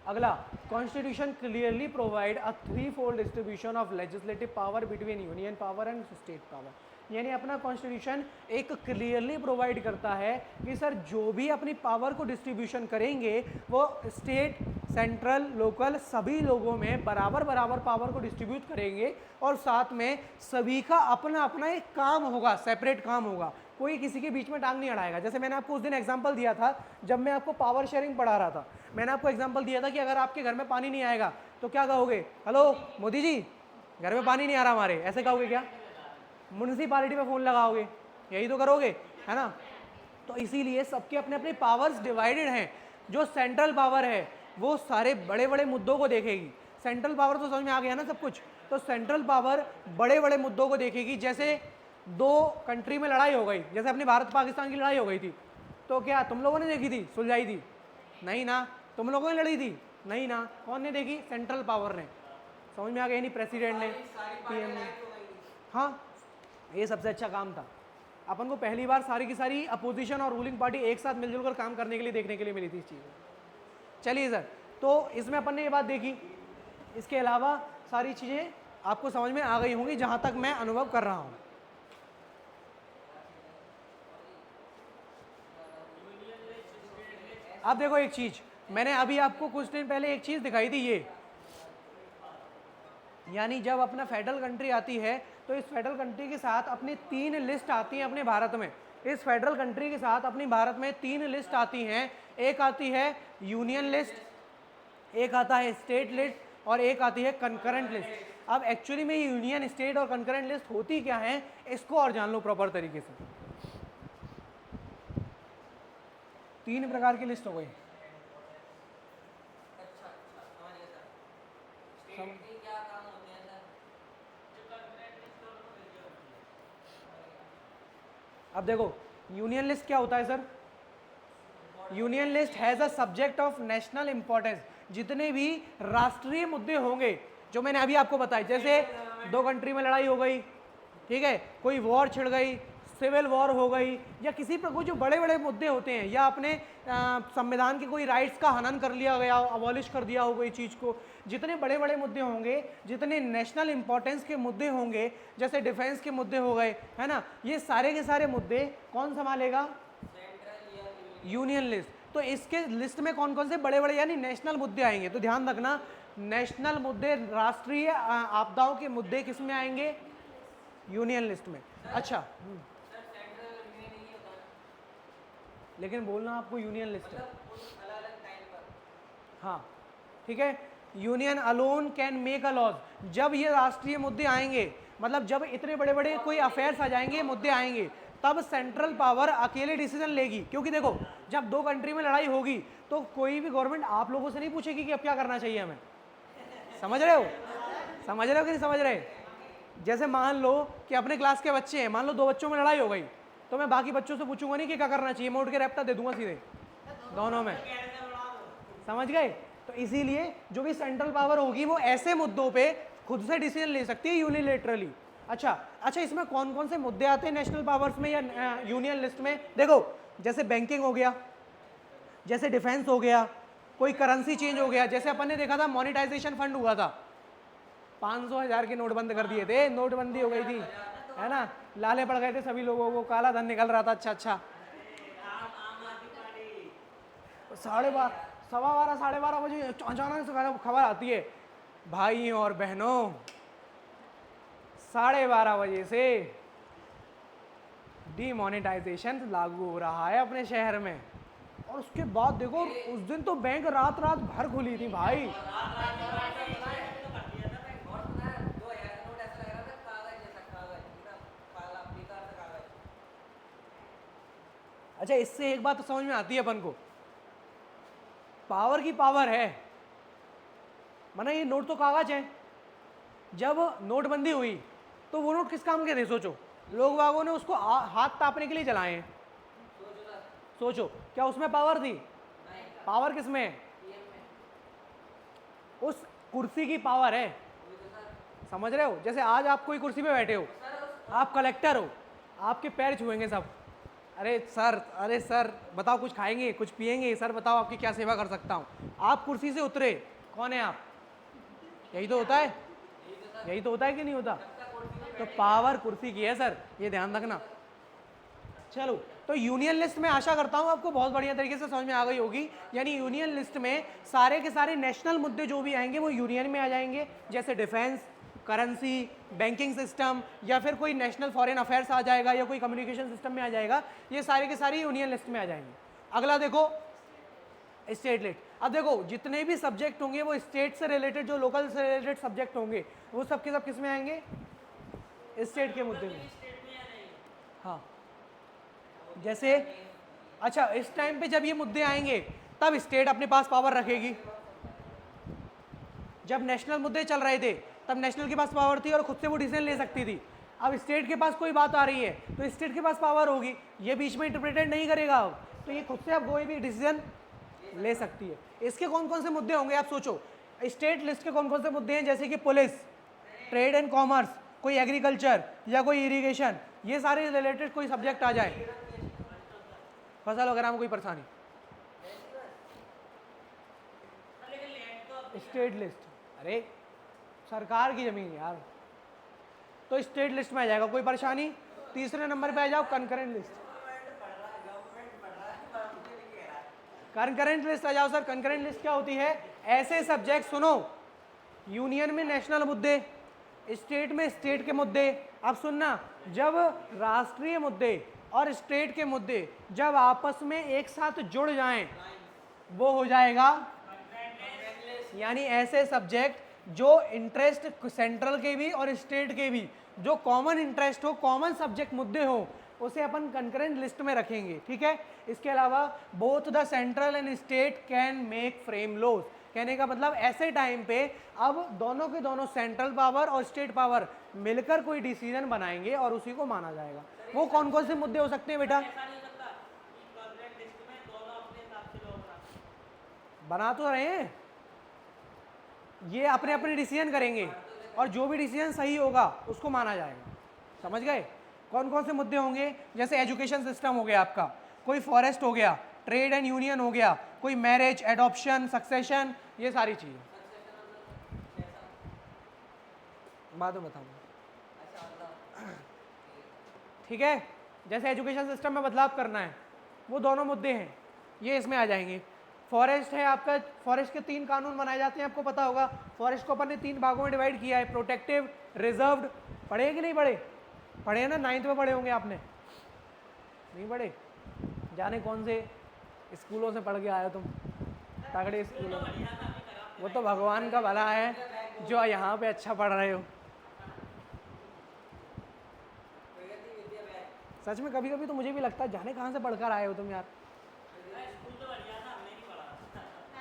अगला, constitution clearly provide a 3-fold distribution of legislative power between union power and state power. यानी अपना कॉन्स्टिट्यूशन एक क्लियरली प्रोवाइड करता है कि सर जो भी अपनी पावर को डिस्ट्रीब्यूशन करेंगे वो स्टेट, सेंट्रल, लोकल सभी लोगों में बराबर बराबर पावर को डिस्ट्रीब्यूट करेंगे, और साथ में सभी का अपना अपना एक काम होगा, सेपरेट काम होगा, कोई किसी के बीच में टांग नहीं अड़ाएगा। जैसे मैंने आपको उस दिन एग्जांपल दिया था जब मैं आपको पावर शेयरिंग पढ़ा रहा था, मैंने आपको एग्जांपल दिया था कि अगर आपके घर में पानी नहीं आएगा तो क्या कहोगे? हेलो मोदी जी, घर में पानी नहीं आ रहा हमारे, ऐसे कहोगे क्या? म्यूनसिपालिटी में फ़ोन लगाओगे, यही तो करोगे, है ना। तो इसीलिए सबके अपने अपने पावर्स डिवाइडेड हैं। जो सेंट्रल पावर है वो सारे बड़े बड़े मुद्दों को देखेगी। सेंट्रल पावर तो समझ में आ गया ना सब कुछ। तो सेंट्रल पावर बड़े बड़े मुद्दों को देखेगी। जैसे 2 कंट्री में लड़ाई हो गई, जैसे अपनी भारत पाकिस्तान की लड़ाई हो गई थी, तो क्या तुम लोगों ने देखी थी, सुलझाई थी? नहीं ना। तुम लोगों ने लड़ी थी? नहीं ना। कौन ने देखी? सेंट्रल पावर ने। समझ में आ गया? नहीं प्रेसिडेंट ने, पीएम ने। हाँ, ये सबसे अच्छा काम था। अपन को पहली बार सारी की सारी अपोजिशन और रूलिंग पार्टी एक साथ मिलजुल कर काम करने के लिए, देखने के लिए मिली थी इस चीज़ में। चलिए सर, तो इसमें अपन ने ये बात देखी। इसके अलावा सारी चीज़ें आपको समझ में आ गई होंगी जहाँ तक मैं अनुभव कर रहा हूँ। अब देखो एक चीज़, मैंने अभी आपको कुछ दिन पहले एक चीज़ दिखाई थी, ये यानी जब अपना फेडरल कंट्री आती है तो इस फेडरल कंट्री के साथ अपनी 3 लिस्ट आती हैं अपने भारत में। इस फेडरल कंट्री के साथ अपनी भारत में 3 लिस्ट आती हैं। एक आती है यूनियन लिस्ट, एक आता है स्टेट लिस्ट, और एक आती है कंकरेंट लिस्ट। अब एक्चुअली में यूनियन, स्टेट और कंकरेंट लिस्ट होती क्या है, इसको और जान लो प्रॉपर तरीके से। 3 प्रकार की लिस्ट हो गई। अब देखो यूनियन लिस्ट क्या होता है sir? Union list has a subject of national importance. जितने भी राष्ट्रीय मुद्दे होंगे जो मैंने अभी आपको बताए, जैसे दो कंट्री में लड़ाई हो गई, ठीक है, कोई वॉर छिड़ गई, सिविल वॉर हो गई, या किसी पर कोई जो बड़े बड़े मुद्दे होते हैं, या अपने संविधान के कोई राइट्स का हनन कर लिया गया, अबॉलिश कर दिया हो कोई चीज़ को, जितने बड़े बड़े मुद्दे होंगे, जितने नेशनल इंपॉर्टेंस के मुद्दे होंगे, जैसे डिफेंस के मुद्दे हो गए, है ना, ये सारे के सारे मुद्दे कौन संभालेगा? Union list. तो इसके लिस्ट में कौन कौन से बड़े बड़े यानी नेशनल मुद्दे आएंगे? तो ध्यान रखना, नेशनल मुद्दे, राष्ट्रीय आपदाओं के मुद्दे किस में आएंगे? यूनियन लिस्ट में। अच्छा, लेकिन बोलना आपको यूनियन लिस्ट है। हाँ, ठीक है, union alone can make a laws. जब ये राष्ट्रीय मुद्दे आएंगे, मतलब जब इतने बड़े बड़े कोई अफेयर्स आ जाएंगे, मुद्दे आएंगे, तब सेंट्रल पावर अकेले डिसीजन लेगी। क्योंकि देखो, जब दो कंट्री में लड़ाई होगी तो कोई भी गवर्नमेंट आप लोगों से नहीं पूछेगी कि अब क्या करना चाहिए हमें। समझ रहे हो? समझ रहे हो कि नहीं समझ रहे? जैसे मान लो कि अपने क्लास के बच्चे हैं, मान लो दो बच्चों में लड़ाई हो गई, तो मैं बाकी बच्चों से पूछूंगा नहीं कि क्या करना चाहिए, मैं उठ के रैप्टा दे दूंगा सीधे दोनों में। समझ गए? तो इसीलिए जो भी सेंट्रल पावर होगी वो ऐसे मुद्दों पे खुद से डिसीजन ले सकती है यूनिलेटरली। अच्छा, इसमें कौन कौन से मुद्दे आते हैं नेशनल पावर्स में या यूनियन लिस्ट में? देखो, जैसे बैंकिंग हो गया, जैसे डिफेंस हो गया, कोई करेंसी चेंज हो गया, जैसे अपन ने देखा था मॉनिटाइजेशन फंड हुआ था, 500,000 के नोट बंद कर दिए थे, नोटबंदी हो गई थी, है ना, लाले पड़ गए थे सभी लोगों को, काला धन निकल रहा था। अच्छा, 12:30 साढ़े 12 बजे अचानक से खबर आती है, भाइयों और बहनों 12:30 बजे से डीमोनेटाइजेशन लागू हो रहा है अपने शहर में। और उसके बाद देखो, उस दिन तो बैंक रात भर खुली थी भाई। अच्छा, इससे एक बात तो समझ में आती है अपन को, पावर की पावर है, माना ये नोट तो कागज है। जब नोटबंदी हुई तो वो नोट किस काम के थे? सोचो, लोग बागों ने उसको हाथ तापने के लिए जलाए हैं। सोचो, क्या उसमें पावर थी? पावर किस में है? उस कुर्सी की पावर है। समझ रहे हो? जैसे आज आप कोई कुर्सी पे बैठे हो, आप कलेक्टर हो, आपके पैर छुएंगे सब, अरे सर बताओ कुछ खाएंगे, कुछ पिएंगे, सर बताओ आपकी क्या सेवा कर सकता हूँ। आप कुर्सी से उतरे, कौन है आप? यही तो होता है, यही तो होता है कि नहीं होता? तो पावर कुर्सी की है सर, ये ध्यान रखना। चलो, तो यूनियन लिस्ट में आशा करता हूँ आपको बहुत बढ़िया तरीके से समझ में आ गई होगी। यानी यूनियन लिस्ट में सारे के सारे नेशनल मुद्दे जो भी आएंगे वो यूनियन में आ जाएंगे, जैसे डिफेंस, करेंसी, बैंकिंग सिस्टम, या फिर कोई नेशनल फॉरेन अफेयर्स आ जाएगा, या कोई कम्युनिकेशन सिस्टम में आ जाएगा, ये सारे के सारे यूनियन लिस्ट में आ जाएंगे। अगला देखो, स्टेट लिस्ट। अब देखो, जितने भी सब्जेक्ट होंगे वो स्टेट से रिलेटेड, जो लोकल से रिलेटेड सब्जेक्ट होंगे वो सब के सब किस में आएंगे? स्टेट के मुद्दे में। हाँ, जैसे अच्छा, इस टाइम पे जब ये मुद्दे आएंगे तब स्टेट अपने पास पावर रखेगी। जब नेशनल मुद्दे चल रहे थे तब नेशनल के पास पावर थी और खुद से वो डिसीजन ले सकती थी। अब स्टेट के पास कोई बात आ रही है तो स्टेट के पास पावर होगी, ये बीच में इंटरप्रेटेड नहीं करेगा अब, तो ये खुद से अब कोई भी डिसीजन ले सकती है। इसके कौन कौन से मुद्दे होंगे आप सोचो, स्टेट लिस्ट के कौन कौन से मुद्दे हैं? जैसे कि पुलिस, ट्रेड एंड कॉमर्स, कोई एग्रीकल्चर या कोई इरिगेशन, ये सारे रिलेटेड कोई सब्जेक्ट आ जाए, फसल वगैरह में कोई परेशानी, स्टेट लिस्ट, अरे सरकार की जमीन यार, तो स्टेट लिस्ट में आ जाएगा, कोई परेशानी। तीसरे नंबर पे आ जाओ कंकरेंट लिस्ट, कंकरेंट लिस्ट आ जाओ सर। कंकरेंट लिस्ट क्या होती है? ऐसे सब्जेक्ट, सुनो, यूनियन में नेशनल मुद्दे, स्टेट में स्टेट के मुद्दे। अब सुनना, जब राष्ट्रीय मुद्दे और स्टेट के मुद्दे जब आपस में एक साथ जुड़ जाएं वो हो जाएगा, यानी ऐसे सब्जेक्ट जो इंटरेस्ट सेंट्रल के भी और स्टेट के भी, जो कॉमन इंटरेस्ट हो, कॉमन सब्जेक्ट मुद्दे हो, उसे अपन कंकरेंट लिस्ट में रखेंगे, ठीक है। इसके अलावा both the central and state can make frame laws, कहने का मतलब ऐसे टाइम पे अब दोनों के दोनों सेंट्रल पावर और स्टेट पावर मिलकर कोई डिसीजन बनाएंगे और उसी को माना जाएगा। वो कौन कौन से मुद्दे हो सकते हैं बेटा? बना तो रहे हैं, ये अपने अपने डिसीजन करेंगे। और जो भी डिसीजन सही होगा उसको माना जाएगा। समझ गए? कौन कौन से मुद्दे होंगे? जैसे एजुकेशन सिस्टम हो गया आपका, कोई फॉरेस्ट हो गया, ट्रेड एंड यूनियन हो गया, कोई मैरिज, एडॉप्शन, सक्सेशन, ये सारी चीज़ें बाद में बताऊंगा। ठीक है? जैसे एजुकेशन सिस्टम में बदलाव करना है, वो दोनों मुद्दे हैं, ये इसमें आ जाएंगे। फॉरेस्ट है आपका, फॉरेस्ट के 3 कानून बनाए जाते हैं, आपको पता होगा। फॉरेस्ट को अपन ने 3 भागों में डिवाइड किया है, प्रोटेक्टिव, रिजर्व्ड। पढ़े कि नहीं पढ़े? पढ़े ना, 9th में पढ़े होंगे आपने, नहीं पढ़े? जाने कौन से स्कूलों से पढ़ के आए हो तुम, तगड़े स्कूलों। वो तो भगवान का भला है जो यहाँ पे अच्छा पढ़ रहे हो। सच में कभी कभी तो मुझे भी लगता है जाने कहाँ से पढ़कर आए हो तुम यार।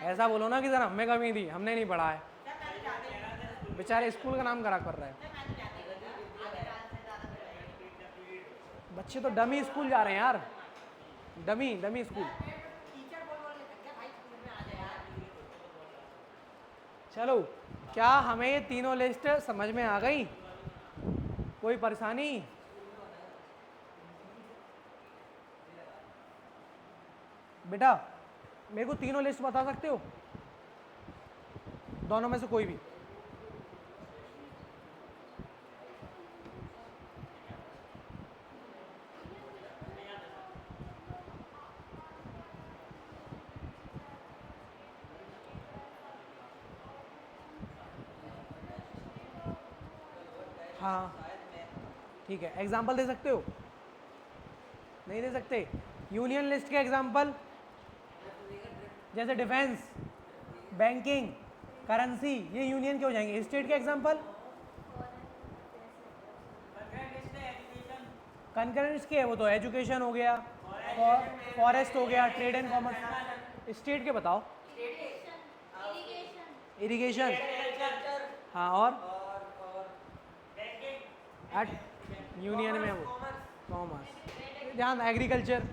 ऐसा बोलो ना कि सर हमें कमी थी, हमने नहीं पढ़ा है। बेचारे स्कूल का नाम खराब कर रहे हैं। बच्चे तो डमी स्कूल जा रहे हैं यार, डमी स्कूल। चलो, क्या हमें ये तीनों लिस्ट समझ में आ गई? कोई परेशानी? बेटा मेरे को तीनों लिस्ट बता सकते हो, दोनों में से कोई भी? हाँ ठीक है, एग्जाम्पल दे सकते हो? नहीं दे सकते? यूनियन लिस्ट के एग्जाम्पल जैसे डिफेंस, बैंकिंग, करेंसी, ये यूनियन के हो जाएंगे। स्टेट के एग्जाम्पल कंकरेंस के, वो तो एजुकेशन हो गया, फॉरेस्ट हो गया, ट्रेड एंड कॉमर्स। स्टेट के बताओ। इरिगेशन, हाँ, और यूनियन में वो कॉमर्स, ध्यान, एग्रीकल्चर,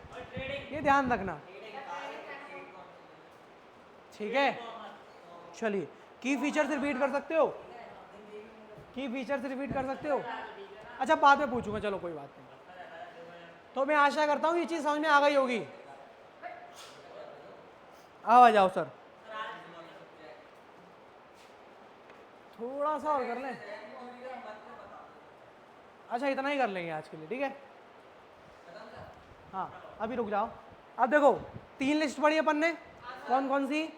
ये ध्यान रखना। ठीक है, चलिए। की फीचर्स रिपीट कर सकते हो? की फीचर्स रिपीट कर सकते हो? अच्छा बाद में पूछूंगा, चलो कोई बात नहीं। तो मैं आशा करता हूँ ये चीज़ समझ में आ गई होगी। आ जाओ सर, थोड़ा सा और कर लें। अच्छा इतना ही कर लेंगे आज के लिए, ठीक है? हाँ अभी रुक जाओ। अब देखो 3 लिस्ट पढ़ी अपन ने, कौन कौन सी?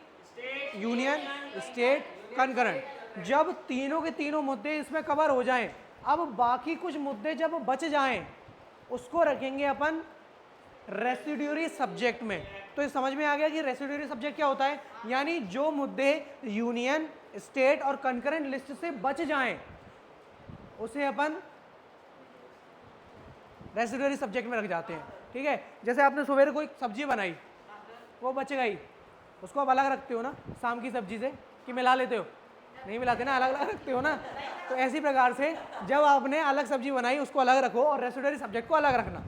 Union, state, concurrent. जब तीनों के तीनों मुद्दे इसमें कवर हो जाएं, अब बाकी कुछ मुद्दे जब बच जाएं उसको रखेंगे अपन रेसिड्यूरी सब्जेक्ट में। तो ये समझ में आ गया कि रेसिड्यूरी सब्जेक्ट क्या होता है? यानी जो मुद्दे यूनियन, स्टेट और कंकरेंट लिस्ट से बच जाएं उसे अपन रेसिड्यूरी सब्जेक्ट में रख जाते हैं। ठीक है, जैसे आपने सवेरे कोई सब्जी बनाई, वो बच गई, उसको आप अलग रखते हो ना शाम की सब्जी से, कि मिला लेते हो? नहीं मिलाते ना, अलग अलग रखते हो ना। तो ऐसी प्रकार से जब आपने अलग सब्जी बनाई उसको अलग रखो और रेसिड्यूरी सब्जेक्ट को अलग रखना।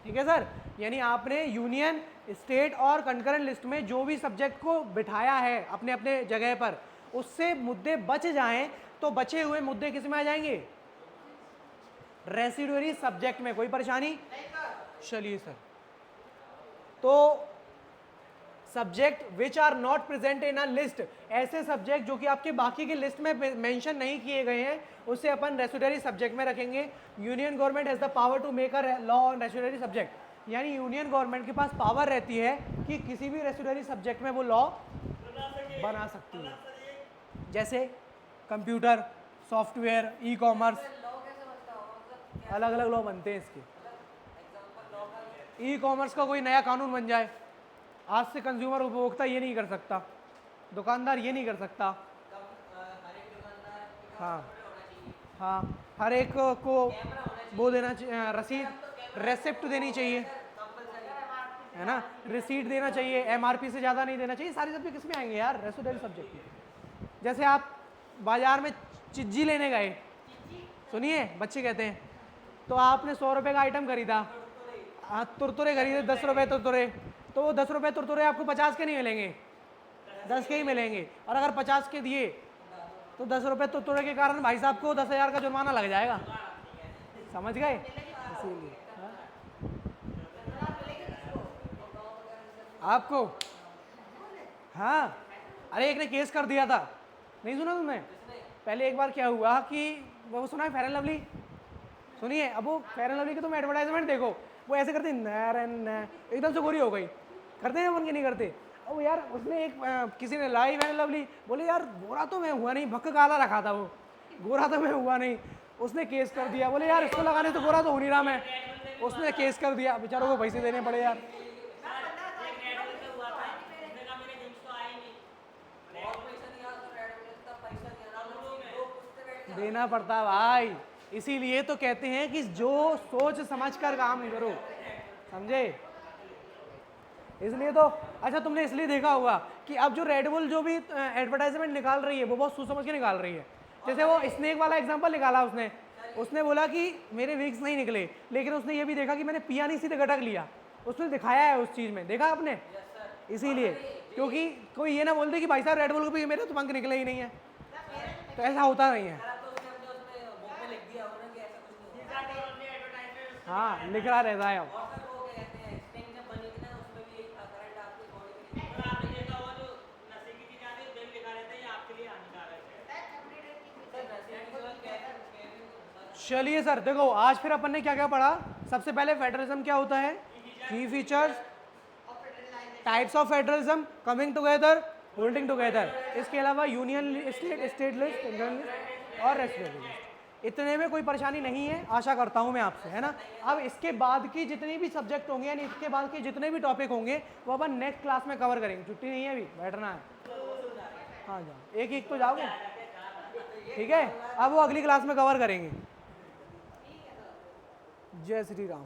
ठीक है सर? यानी आपने यूनियन, स्टेट और कंकरेंट लिस्ट में जो भी सब्जेक्ट को बिठाया है अपने अपने जगह पर, उससे मुद्दे बच जाएं तो बचे हुए मुद्दे किस में आ जाएंगे? रेसिड्यूरी सब्जेक्ट में। कोई परेशानी? चलिए सर, तो subject which are not present in a list, ऐसे सब्जेक्ट जो कि आपके बाकी की लिस्ट में मेंशन नहीं किए गए हैं उसे अपन रेसिड्यूरी सब्जेक्ट में रखेंगे। Union government has the power to make a law on residuary subject, यानी यूनियन गवर्नमेंट के पास पावर रहती है कि किसी भी रेसिड्यूरी सब्जेक्ट में वो लॉ बना सकती है। जैसे कंप्यूटर, सॉफ्टवेयर, ई कॉमर्स, अलग अलग लॉ बनते हैं इसके। ई कॉमर्स का कोई नया कानून बन जाए, आज से कंज्यूमर उपभोक्ता ये नहीं कर सकता, दुकानदार ये नहीं कर सकता। हाँ हाँ, हर एक को वो देना चाहिए, रसीद, रेसिप्ट देनी चाहिए, है ना, रिसीट देना चाहिए, एमआरपी से ज़्यादा नहीं देना चाहिए। सारे सब्जेक्ट किस में आएंगे यार? रेसिडेंशियल सब्जेक्ट में। जैसे आप बाजार में चिज्जी लेने गए, सुनिए बच्चे कहते हैं, तो आपने 100 रुपये का आइटम खरीदा, तुरतुरे खरीदे 10 रुपये तुरतुरे, तो वो 10 रुपये तुरतुरे आपको 50 के नहीं मिलेंगे, 10 के ही मिलेंगे। और अगर 50 के दिए तो 10 रुपये तो तोड़े के कारण भाई साहब को 10,000 का जुर्माना लग जाएगा, समझ गए? इसीलिए आपको, हाँ, अरे एक ने केस कर दिया था, नहीं सुना तुमने? पहले एक बार क्या हुआ कि वो सुना है फेयर एंड लवली, सुनिए, अब वो फेयर एंड लवली की तुम एडवर्टाइजमेंट देखो, वो ऐसे करते न एकदम से गोरी हो गई, करते हैं मन के नहीं करते। अब यार उसने एक किसी ने लाई फेयर एंड लवली, बोले यार गोरा तो मैं हुआ नहीं, भक्क काला रखा था वो, गोरा तो मैं हुआ नहीं, उसने केस कर दिया, बोले यार इसको लगाने तो गोरा तो हो नहीं रहा मैं, उसने केस कर दिया, बेचारों को पैसे देने पड़े यार। देना पड़ता है भाई, इसीलिए तो कहते हैं कि जो सोच समझ कर काम करो, समझे? इसलिए तो अच्छा तुमने इसलिए देखा होगा कि अब जो रेड बुल जो भी एडवर्टाइजमेंट निकाल रही है वो बहुत सोच समझ के निकाल रही है। जैसे वो स्नेक वाला एग्जांपल निकाला उसने बोला कि मेरे विग्स नहीं निकले, लेकिन उसने ये भी देखा कि मैंने पिया नहीं, सीधे गटक लिया, उसने दिखाया है उस चीज़ में, देखा आपने? इसीलिए क्योंकि कोई ये ना बोल दे कि भाई साहब रेड बुल को भी मेरे तो पंख निकले ही नहीं है, तो ऐसा होता नहीं है। हाँ, लिख रहा रहता है। अब चलिए सर, देखो आज फिर अपन ने क्या क्या पढ़ा। सबसे पहले फेडरलिज्म क्या होता है, की features, types of federalism, coming together, holding together, इसके अलावा union state, state list, internal list और रेस्ट्रिक्टेड लिस्ट। इतने में कोई परेशानी नहीं है, आशा करता हूँ मैं आपसे, है ना? अब इसके बाद की जितनी भी सब्जेक्ट होंगे, यानी इसके बाद के जितने भी टॉपिक होंगे वो अपन नेक्स्ट क्लास में कवर करेंगे। छुट्टी नहीं है, अभी बैठना है। हाँ जाओ, एक एक तो जाओगे, ठीक है? अब वो अगली क्लास में कवर करेंगे। जय श्री राम।